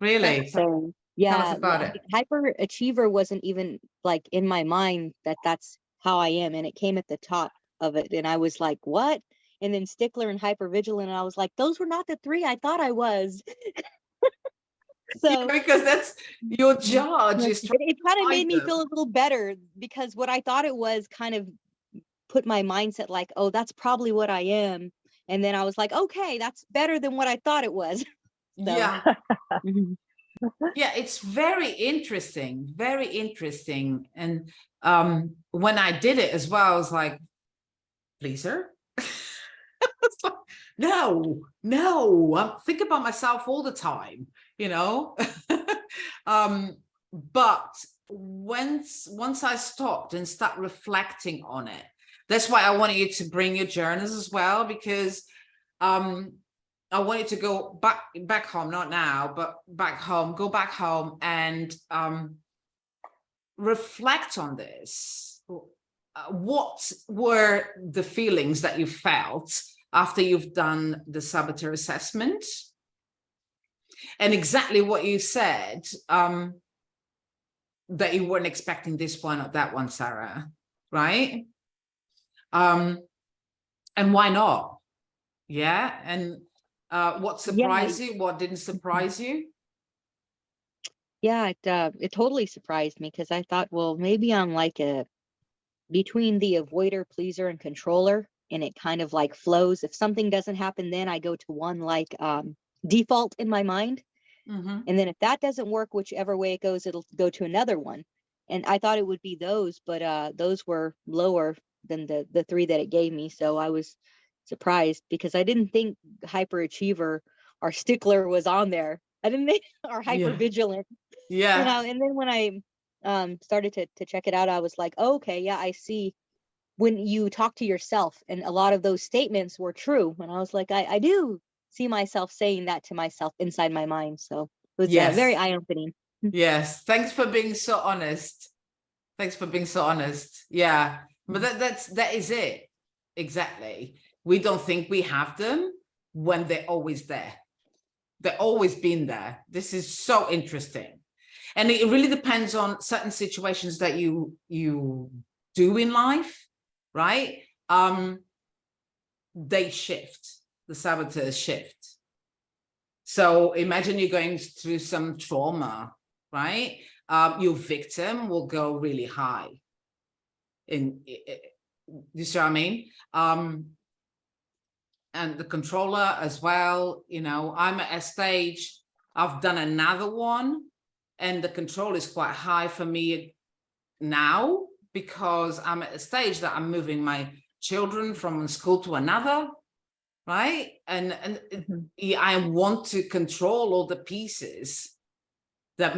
Really? So yeah, tell us about it. Hyperachiever wasn't even like in my mind that's how I am, and it came at the top of it, and I was like, what? And then Stickler and Hypervigilant, and I was like, those were not the three I thought I was. So yeah, because that's your judge. It kind of made me feel a little better, because what I thought it was kind of put my mindset like, oh, that's probably what I am. And then I was like, okay, that's better than what I thought it was. So. Yeah. Yeah, it's very interesting, very interesting. And when I did it as well, I was like, pleaser? Like, no, I think about myself all the time, you know. But once I stopped and start reflecting on it, that's why I wanted you to bring your journals as well, because I want you to go back home, not now, but back home, go back home and reflect on this. What were the feelings that you felt after you've done the saboteur assessment. And exactly what you said, that you weren't expecting this one or that one, Sarah, right? And why not? Yeah. And what surprised you? What didn't surprise you? Yeah, it totally surprised me because I thought, well, maybe I'm like between the avoider, pleaser, and controller, and it kind of like flows. If something doesn't happen, then I go to one like default in my mind. Mm-hmm. And then if that doesn't work, whichever way it goes, it'll go to another one. And I thought it would be those, but those were lower than the three that it gave me. So I was surprised because I didn't think hyperachiever or stickler was on there. I didn't think or hyper vigilant. Yeah. And then when I started to check it out, I was like, oh, okay, yeah, I see. When you talk to yourself, and a lot of those statements were true. And I was like, I do see myself saying that to myself inside my mind. So it was very eye-opening. Yes. Thanks for being so honest. Thanks for being so honest. Yeah. But that is it. Exactly. We don't think we have them when they're always there. They've always been there. This is so interesting. And it really depends on certain situations that you do in life, right? They shift, the saboteurs shift. So imagine you're going through some trauma, right? Your victim will go really high. You see what I mean? And the controller as well, you know, I'm at a stage, I've done another one, and the control is quite high for me now because I'm at a stage that I'm moving my children from one school to another, right? And I want to control all the pieces that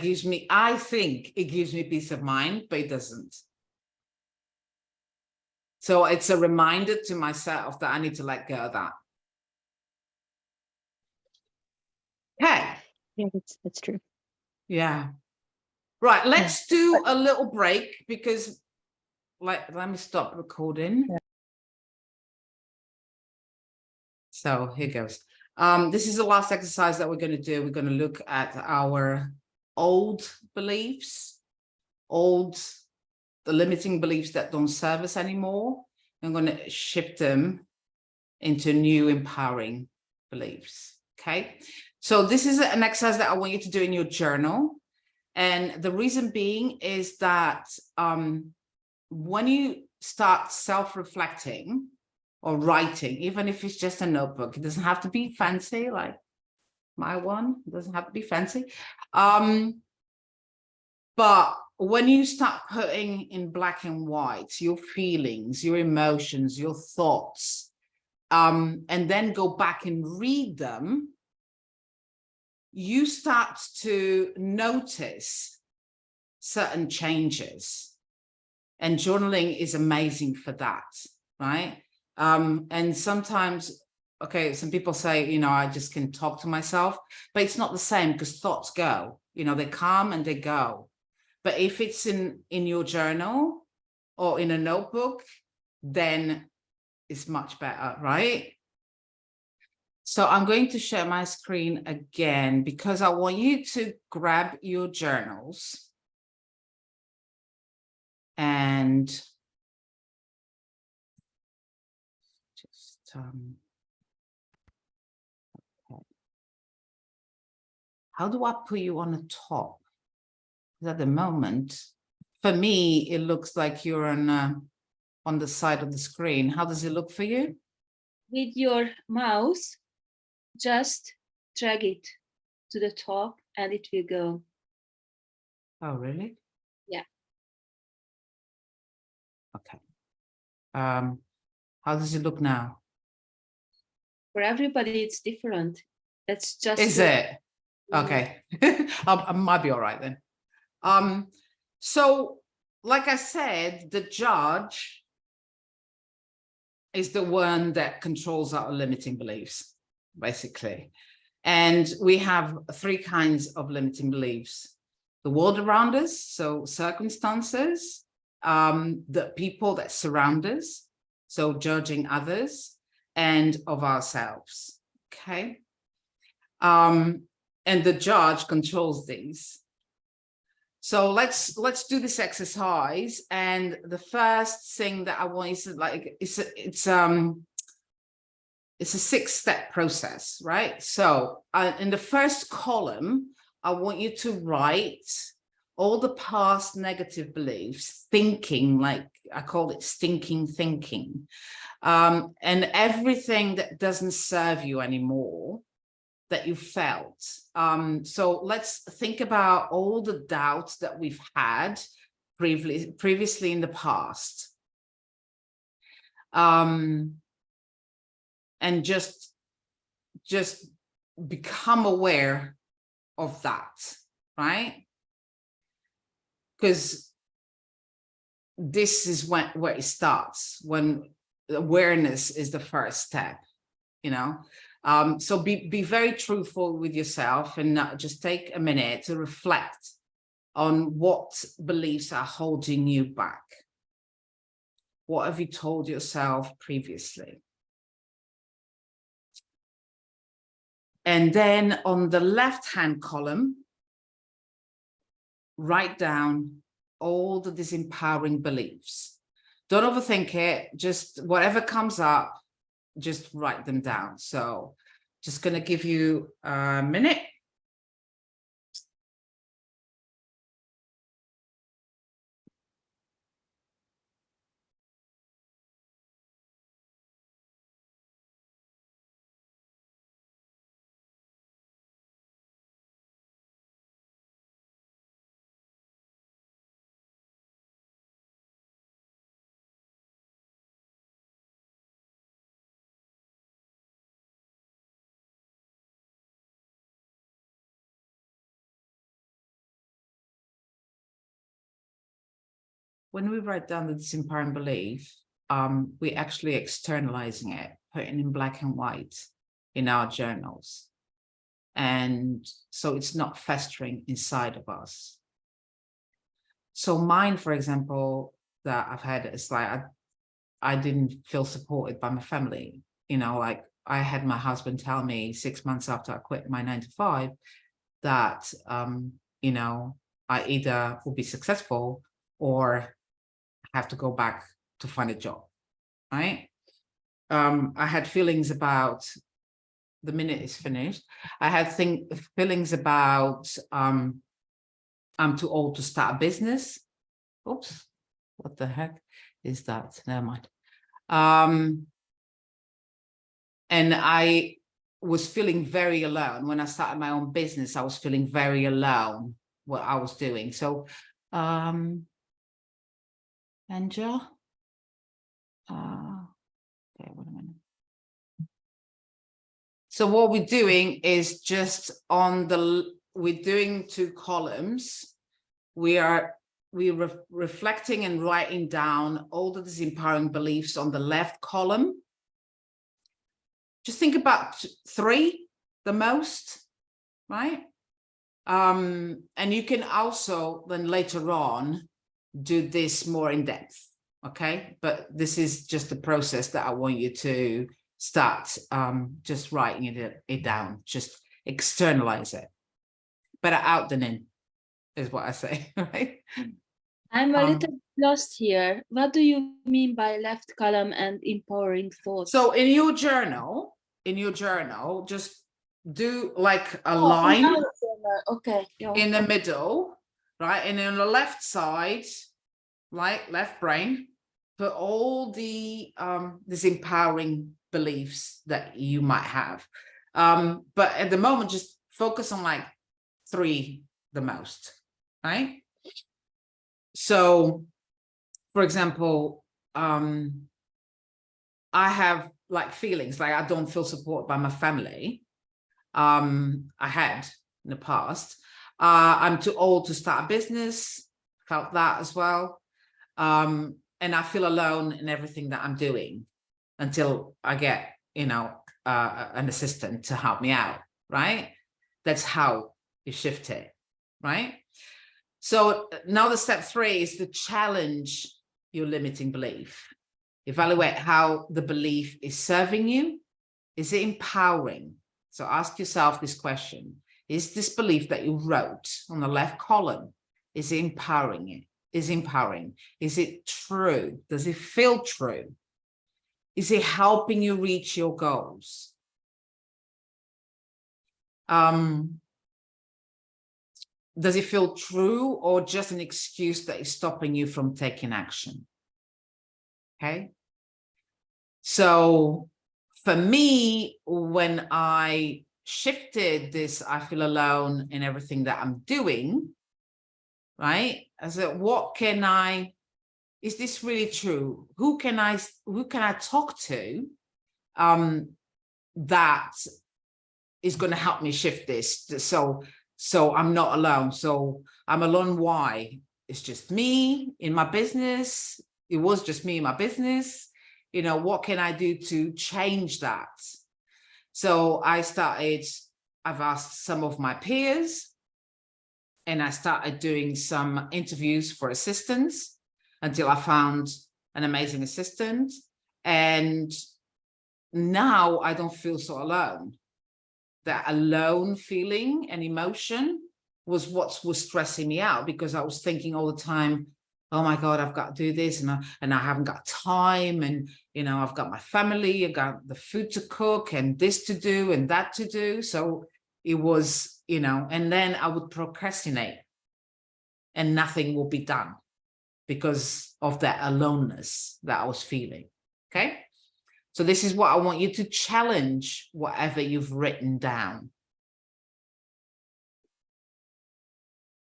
gives me, I think it gives me peace of mind, but it doesn't. So it's a reminder to myself that I need to let go of that. Okay. Yeah, that's true. Yeah. Right. Let's do a little break because let me stop recording. Yeah. So here goes. This is the last exercise that we're going to do. We're going to look at our old beliefs, the limiting beliefs that don't serve us anymore. I'm going to shift them into new empowering beliefs. Okay. So this is an exercise that I want you to do in your journal. And the reason being is that when you start self-reflecting or writing, even if it's just a notebook, it doesn't have to be fancy like my one, it doesn't have to be fancy. But when you start putting in black and white your feelings, your emotions, your thoughts, and then go back and read them, you start to notice certain changes. And journaling is amazing for that, right? And sometimes, okay, some people say, you know, I just can talk to myself, but it's not the same because thoughts go, you know, they come and they go. But if it's in your journal or in a notebook, then it's much better, right? So I'm going to share my screen again because I want you to grab your journals and just okay. How do I put you on the top? Because at the moment, for me, it looks like you're on the side of the screen. How does it look for you? With your mouse, just drag it to the top and it will go. Oh, really? Yeah. Okay. How does it look now? For everybody, it's different. That's just. Is it? Okay. I might be all right then. So, like I said, the judge is the one that controls our limiting beliefs, basically. And we have three kinds of limiting beliefs. The world around us, so circumstances, the people that surround us, so judging others, and of ourselves. Okay. And the judge controls these. So let's do this exercise. And the first thing that I want is like it's a 6-step process, right? So in the first column, I want you to write all the past negative beliefs, thinking, like I call it stinking thinking, and everything that doesn't serve you anymore that you felt. So let's think about all the doubts that we've had previously in the past. And just become aware of that, right? Because this is where it starts, when awareness is the first step, you know. So be very truthful with yourself, and just take a minute to reflect on what beliefs are holding you back. What have you told yourself previously? And then on the left-hand column, write down all the disempowering beliefs. Don't overthink it, just whatever comes up, just write them down. So just going to give you a minute. When we write down the disempowering belief, we're actually externalizing it, putting in black and white in our journals. And so it's not festering inside of us. So mine, for example, that I've had is like, I didn't feel supported by my family. You know, like I had my husband tell me 6 months after I quit my 9-to-5 that, you know, I either will be successful or have to go back to find a job, right? I had feelings about, the minute is finished, I had feelings about, I'm too old to start a business. Oops, what the heck is that? Never mind. And I was feeling very alone. When I started my own business, I was feeling very alone what I was doing. So, Angela, okay, wait a minute. So what we're doing is just we're doing 2 columns. We're reflecting and writing down all the disempowering beliefs on the left column. Just think about 3, the most, right? And you can also then later on do this more in depth, okay? But this is just the process that I want you to start just writing it down, just externalize it. Better out than in, is what I say, right? I'm a little lost here. What do you mean by left column and empowering thoughts? So in your journal, just do like a line okay. in the middle, right? And on the left side, right, left brain, put all the disempowering beliefs that you might have. But at the moment, just focus on like 3 the most, right? So, for example, I have like feelings like I don't feel supported by my family. I had in the past. I'm too old to start a business, felt that as well. And I feel alone in everything that I'm doing until I get, you know, an assistant to help me out, right? That's how you shift it, right? So now the step 3 is to challenge your limiting belief. Evaluate how the belief is serving you. Is it empowering? So ask yourself this question. Is this belief that you wrote on the left column, is it empowering you? Is empowering? Is it true? Does it feel true? Is it helping you reach your goals? Does it feel true or just an excuse that is stopping you from taking action? Okay. So for me, when I shifted this, I feel alone in everything that I'm doing, right? I said, what can I, is this really true? Who can I talk to that is going to help me shift this? So I'm not alone. So I'm alone. Why? It's just me in my business. It was just me in my business. You know, what can I do to change that? So I've asked some of my peers, and I started doing some interviews for assistants until I found an amazing assistant. And now I don't feel so alone. That alone feeling and emotion was what was stressing me out, because I was thinking all the time, oh my God, I've got to do this, and I haven't got time, and you know, I've got my family, I've got the food to cook, and this to do and that to do. So it was, you know, and then I would procrastinate and nothing will be done because of that aloneness that I was feeling. Okay. So this is what I want you to challenge, whatever you've written down.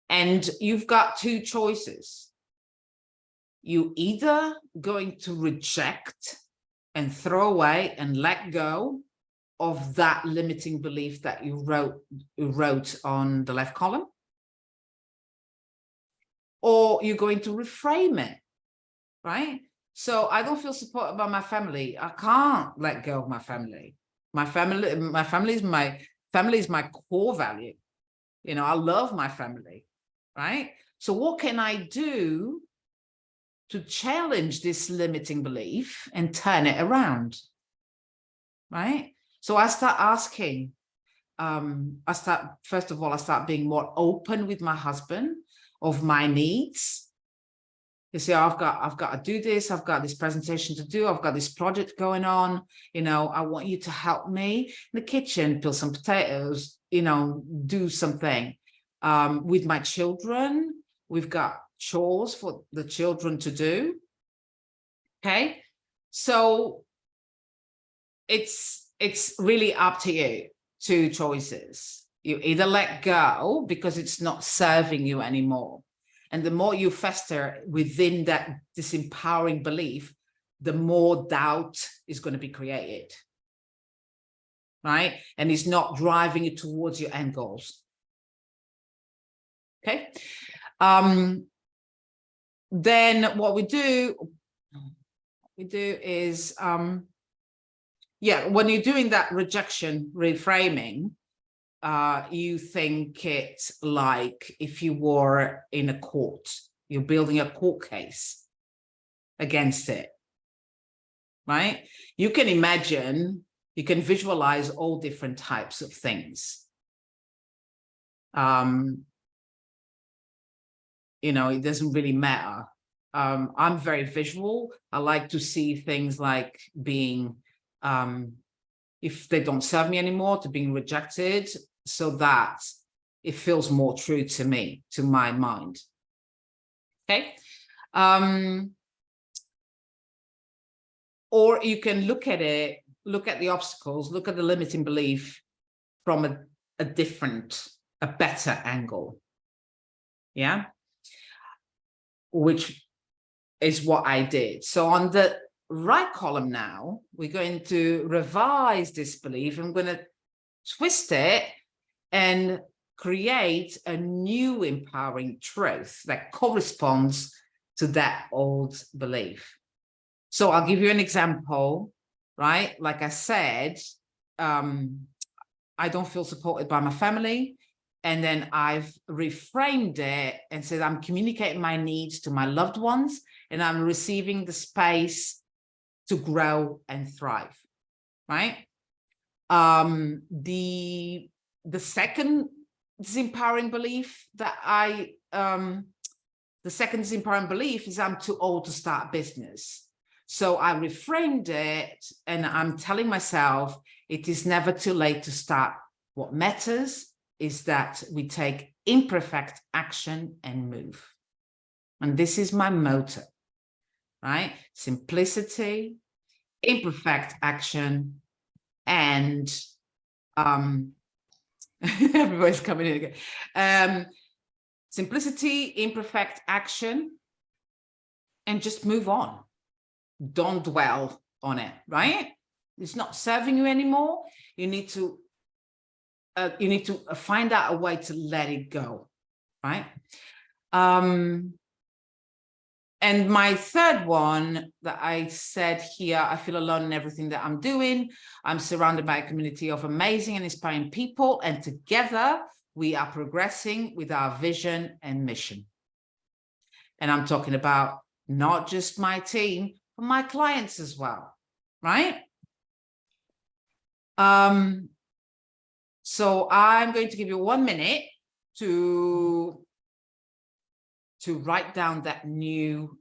And you've got two choices. You either going to reject and throw away and let go of that limiting belief that you wrote on the left column, or you're going to reframe it, right? So I don't feel supported by my family. I can't let go of my family. My family is my core value. You know, I love my family, right? So what can I do to challenge this limiting belief and turn it around, right? So I start asking, first of all, I start being more open with my husband of my needs. You see, I've got to do this. I've got this presentation to do. I've got this project going on. You know, I want you to help me in the kitchen, peel some potatoes, you know, do something. With my children, we've got chores for the children to do. Okay. So it's really up to you. Two choices. You either let go because it's not serving you anymore. And the more you fester within that disempowering belief, the more doubt is going to be created, right? And it's not driving you towards your end goals. Okay. Then what we do is, when you're doing that rejection reframing, you think it's like if you were in a court, you're building a court case against it, right? You can imagine, you can visualize all different types of things. You know, it doesn't really matter. I'm very visual. I like to see things like being, if they don't serve me anymore, to being rejected, so that it feels more true to me, to my mind. Okay. Or you can look at it, look at the obstacles, look at the limiting belief from a better angle. Yeah. Which is what I did. So on the right column now, we're going to revise this belief. I'm going to twist it and create a new empowering truth that corresponds to that old belief. So I'll give you an example, right? Like I said, I don't feel supported by my family. And then I've reframed it and said, I'm communicating my needs to my loved ones, and I'm receiving the space to grow and thrive, right? The second disempowering belief that the second disempowering belief is I'm too old to start business. So I reframed it and I'm telling myself it is never too late to start. What matters is that we take imperfect action and move. And this is my motto, right? Simplicity, imperfect action, and everybody's coming in again. Simplicity, imperfect action, and just move on. Don't dwell on it, right? It's not serving you anymore. You need to find out a way to let it go, right? And my third one that I said here, I feel alone in everything that I'm doing. I'm surrounded by a community of amazing and inspiring people, and together we are progressing with our vision and mission. And I'm talking about not just my team, but my clients as well, right? So I'm going to give you 1 minute to write down that new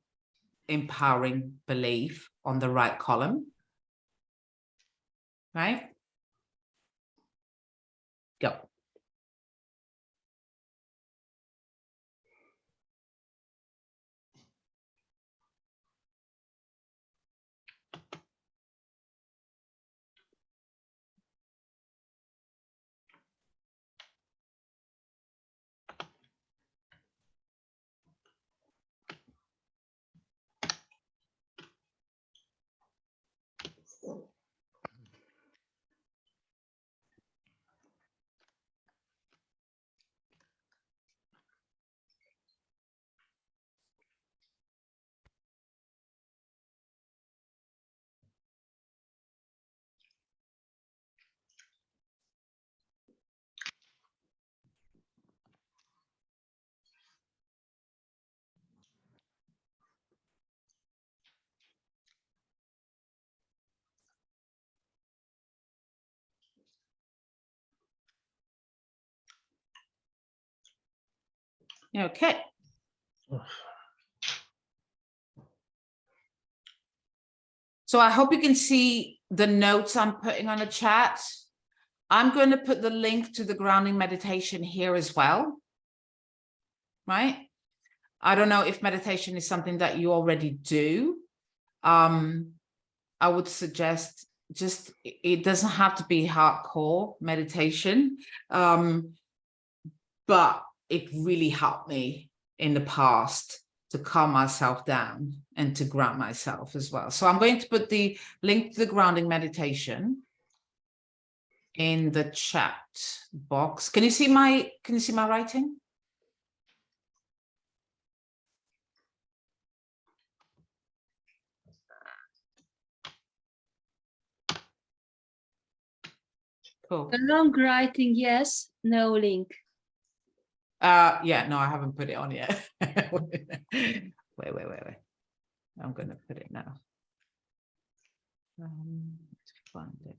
empowering belief on the right column, right? Go. Okay. So I hope you can see the notes I'm putting on the chat. I'm going to put the link to the grounding meditation here as well, right? I don't know if meditation is something that you already do. I would suggest just, it doesn't have to be hardcore meditation, but it really helped me in the past to calm myself down and to ground myself as well. So I'm going to put the link to the grounding meditation in the chat box. Can you see my writing? Cool. The long writing, yes, no link. Yeah, no, I haven't put it on yet. Wait. I'm going to put it now. Let's find it.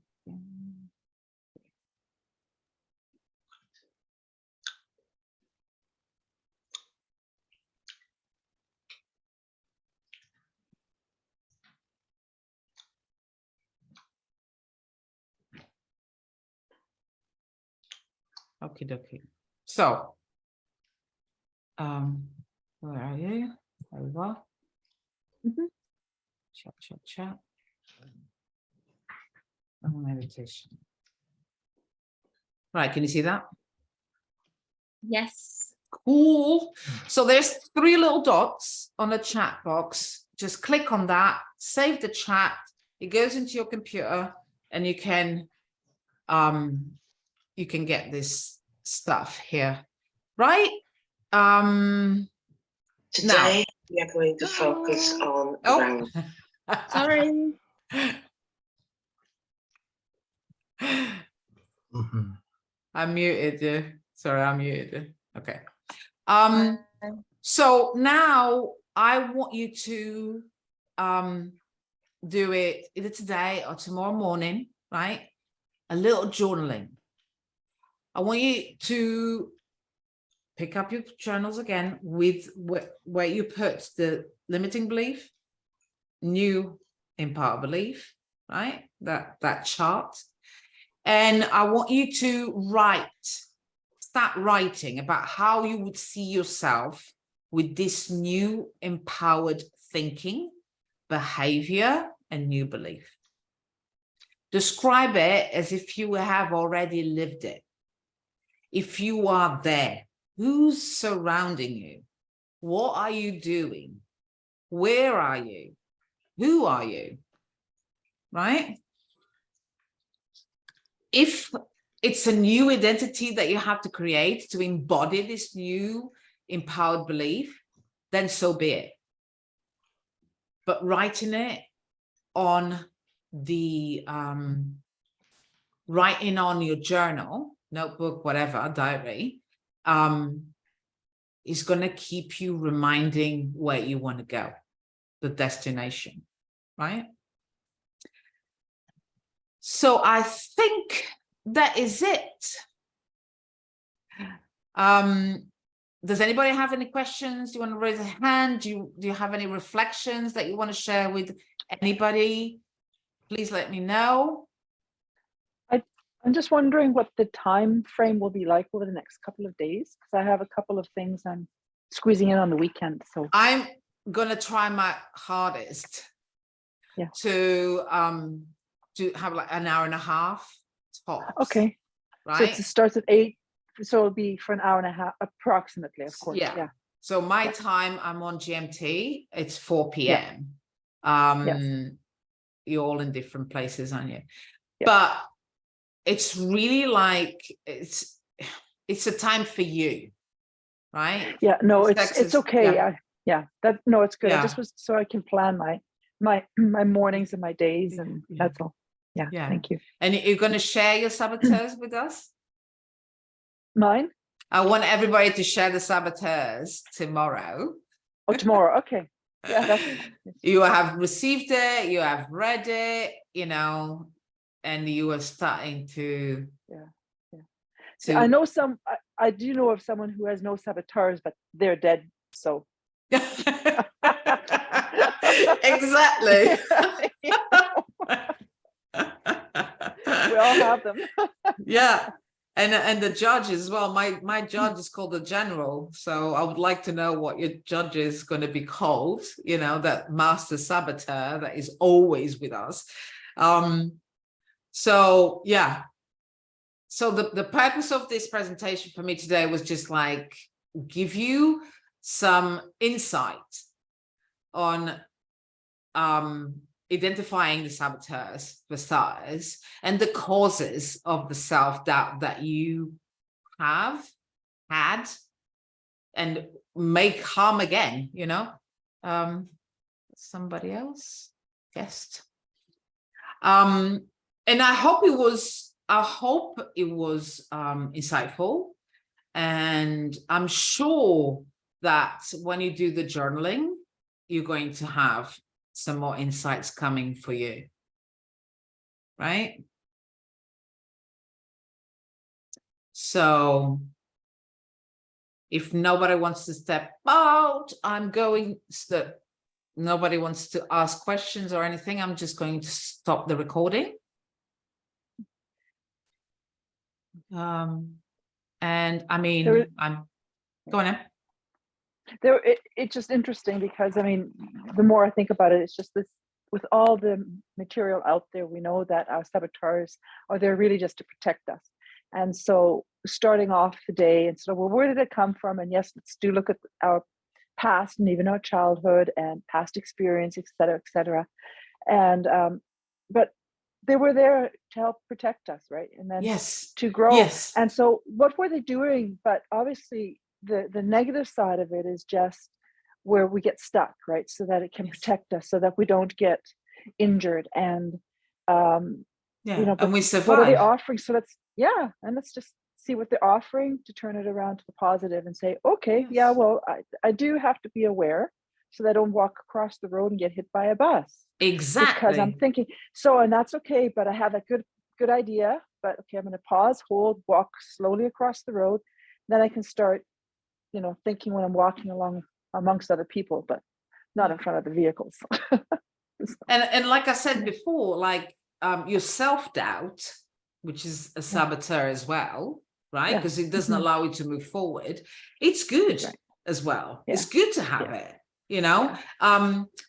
Okie dokie. So, where are you? There we go. Chat. Oh, meditation. Right, can you see that? Yes. Cool. So there's 3 little dots on the chat box. Just click on that, save the chat. It goes into your computer, and you can get this stuff here, right? Today we are going to focus on ground. Sorry. I'm muted you. Sorry, I'm muted you. Okay. So now I want you to do it either today or tomorrow morning, right? A little journaling. I want you to pick up your journals again with where you put the limiting belief, new empowered belief, right? That chart. And I want you to start writing about how you would see yourself with this new empowered thinking, behavior, and new belief. Describe it as if you have already lived it. If you are there, who's surrounding you? What are you doing? Where are you? Who are you? Right? If it's a new identity that you have to create to embody this new empowered belief, then so be it. But writing it on the writing on your journal, notebook, whatever, diary, is going to keep you reminding where you want to go, the destination, right? So I think that is it. Does anybody have any questions? Do you want to raise a hand? Do you have any reflections that you want to share with anybody? Please let me know. I'm just wondering what the time frame will be like over the next couple of days, because I have a couple of things I'm squeezing in on the weekend. So I'm gonna try my hardest to have like an hour and a half tops. Okay. Right. So it starts at 8, so it'll be for an hour and a half approximately, of course. Yeah. So my time, I'm on GMT, it's 4 p.m. Yes. You're all in different places, aren't you? Yeah. But it's really like it's a time for you, right? Yeah, no, it's okay. It's good. Yeah. I just was so I can plan my mornings and my days, and that's all. Yeah. Thank you. And you're going to share your saboteurs with us? Mine? I want everybody to share the saboteurs tomorrow. Oh, tomorrow. Okay. Yeah, that's you have received it, you have read it, and you are starting to See, I know I do know of someone who has no saboteurs, but they're dead. So exactly. We all have them. Yeah. And the judge as well. My judge is called the general. So I would like to know what your judge is going to be called, that master saboteur that is always with us. So yeah. So the purpose of this presentation for me today was just like give you some insight on identifying the saboteurs for starters and the causes of the self-doubt that you have had and may come again, somebody else guessed. And I hope it was insightful, and I'm sure that when you do the journaling, you're going to have some more insights coming for you, right? So if nobody wants to step out, nobody wants to ask questions or anything, I'm just going to stop the recording. And I mean, I'm going on. It's just interesting because the more I think about it, it's just this, with all the material out there, we know that our saboteurs are there really just to protect us. And so starting off the day and so, well, where did it come from? And yes, let's look at our past and even our childhood and past experience, et cetera. And but they were there to help protect us, right? And then to grow. Yes. And so what were they doing? But obviously the negative side of it is just where we get stuck, right? So that it can protect us, so that we don't get injured. And and we survive. What are they offering? So let's just see what they're offering to turn it around to the positive and say, okay, well, I do have to be aware so they don't walk across the road and get hit by a bus. Exactly. Because I'm thinking, so, and that's okay, but I have a good idea, but okay, I'm going to pause, hold, walk slowly across the road. Then I can start, you know, thinking when I'm walking along amongst other people, but not in front of the vehicles. And like I said before, like your self-doubt, which is a saboteur as well, right? Because it doesn't allow you to move forward. It's good as well. It's good to have it, you know.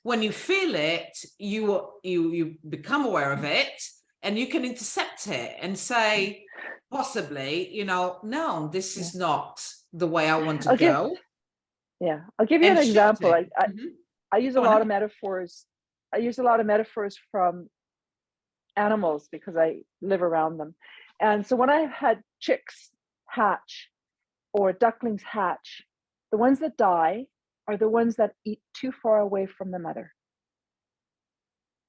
When you feel it, you become aware of it, and you can intercept it and say, possibly, you know, no, this is not the way I want to go. I'll give you an example. I use a lot of metaphors. I use a lot of metaphors from animals because I live around them. And so when I've had chicks hatch or ducklings hatch, the ones that die are the ones that eat too far away from the mother.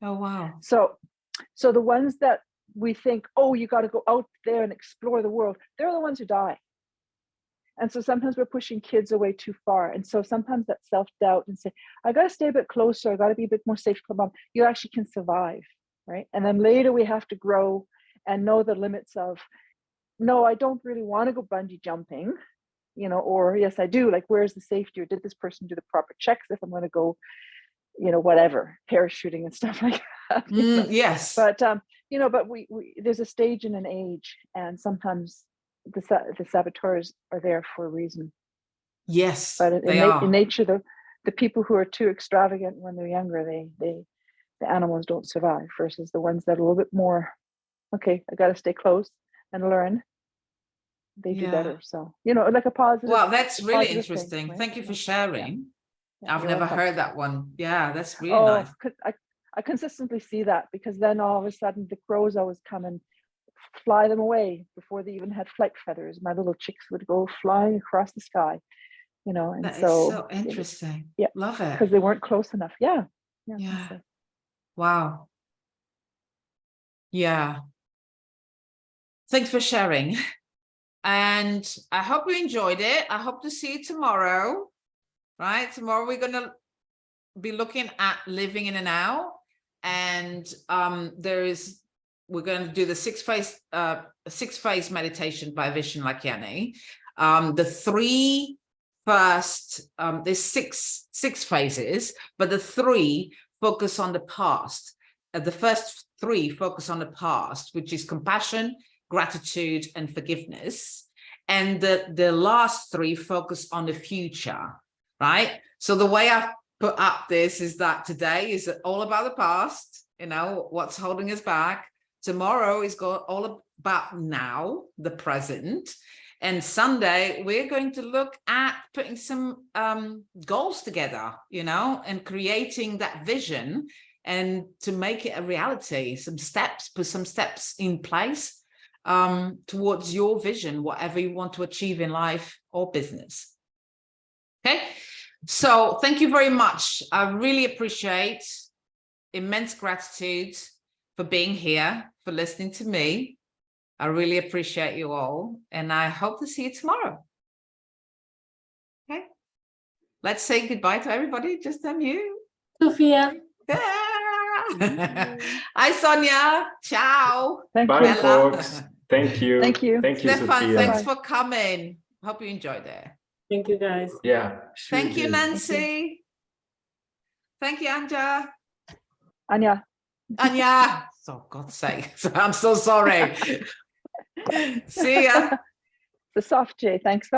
Oh, wow. So the ones that we think, oh, you got to go out there and explore the world, they're the ones who die. And so sometimes we're pushing kids away too far. And so sometimes that self-doubt and say, I got to stay a bit closer, I got to be a bit more safe for mom, you actually can survive, right? And then later we have to grow and know the limits of, no, I don't really want to go bungee jumping, you know, or yes, I do, like, where's the safety, or did this person do the proper checks if I'm going to go, you know, whatever, parachuting and stuff like that. Yes. But, you know, but we there's a stage and an age, and sometimes the saboteurs are there for a reason. Yes, but in nature, the people who are too extravagant when they're younger, the animals don't survive, versus the ones that are a little bit more, okay, I got to stay close and learn, they do better. So, you know, like a positive. Well, that's really interesting thing, right? Thank you for sharing. I've never heard that one. Yeah, that's really nice. I consistently see that, because then all of a sudden the crows always come and fly them away before they even had flight feathers. My little chicks would go flying across the sky, you know. And that is so so interesting. Love it. Because they weren't close enough. Yeah. Wow. Yeah, thanks for sharing, and I hope you enjoyed it. I hope to see you tomorrow. Right, tomorrow we're going to be looking at living in and out, and we're going to do the six phase meditation by Vishen Lakiani. The three first, there's six phases, but the three focus on the past. The first three focus on the past, which is compassion, gratitude, and forgiveness, and the last three focus on the future. Right, so the way I put up this is that today is all about the past, you know, what's holding us back. Tomorrow is all about now, the present, and Sunday we're going to look at putting some goals together, you know, and creating that vision, and to make it a reality, put some steps in place towards your vision, whatever you want to achieve in life or business. Okay, so thank you very much. I really appreciate, immense gratitude for being here, for listening to me. I really appreciate you all, and I hope to see you tomorrow. Okay, let's say goodbye to everybody. Just you. Sofia. Hi, Sonia. Ciao. Bye, folks. Thank you. Thank you. Thank you, Stefan, Sophia. thanks for coming. Hope you enjoyed it. Thank you, guys. Yeah. Thank you, Nancy. Thank you, Anja. Anya. Anya. For God's sake. I'm so sorry. See ya. The soft J. Thanks.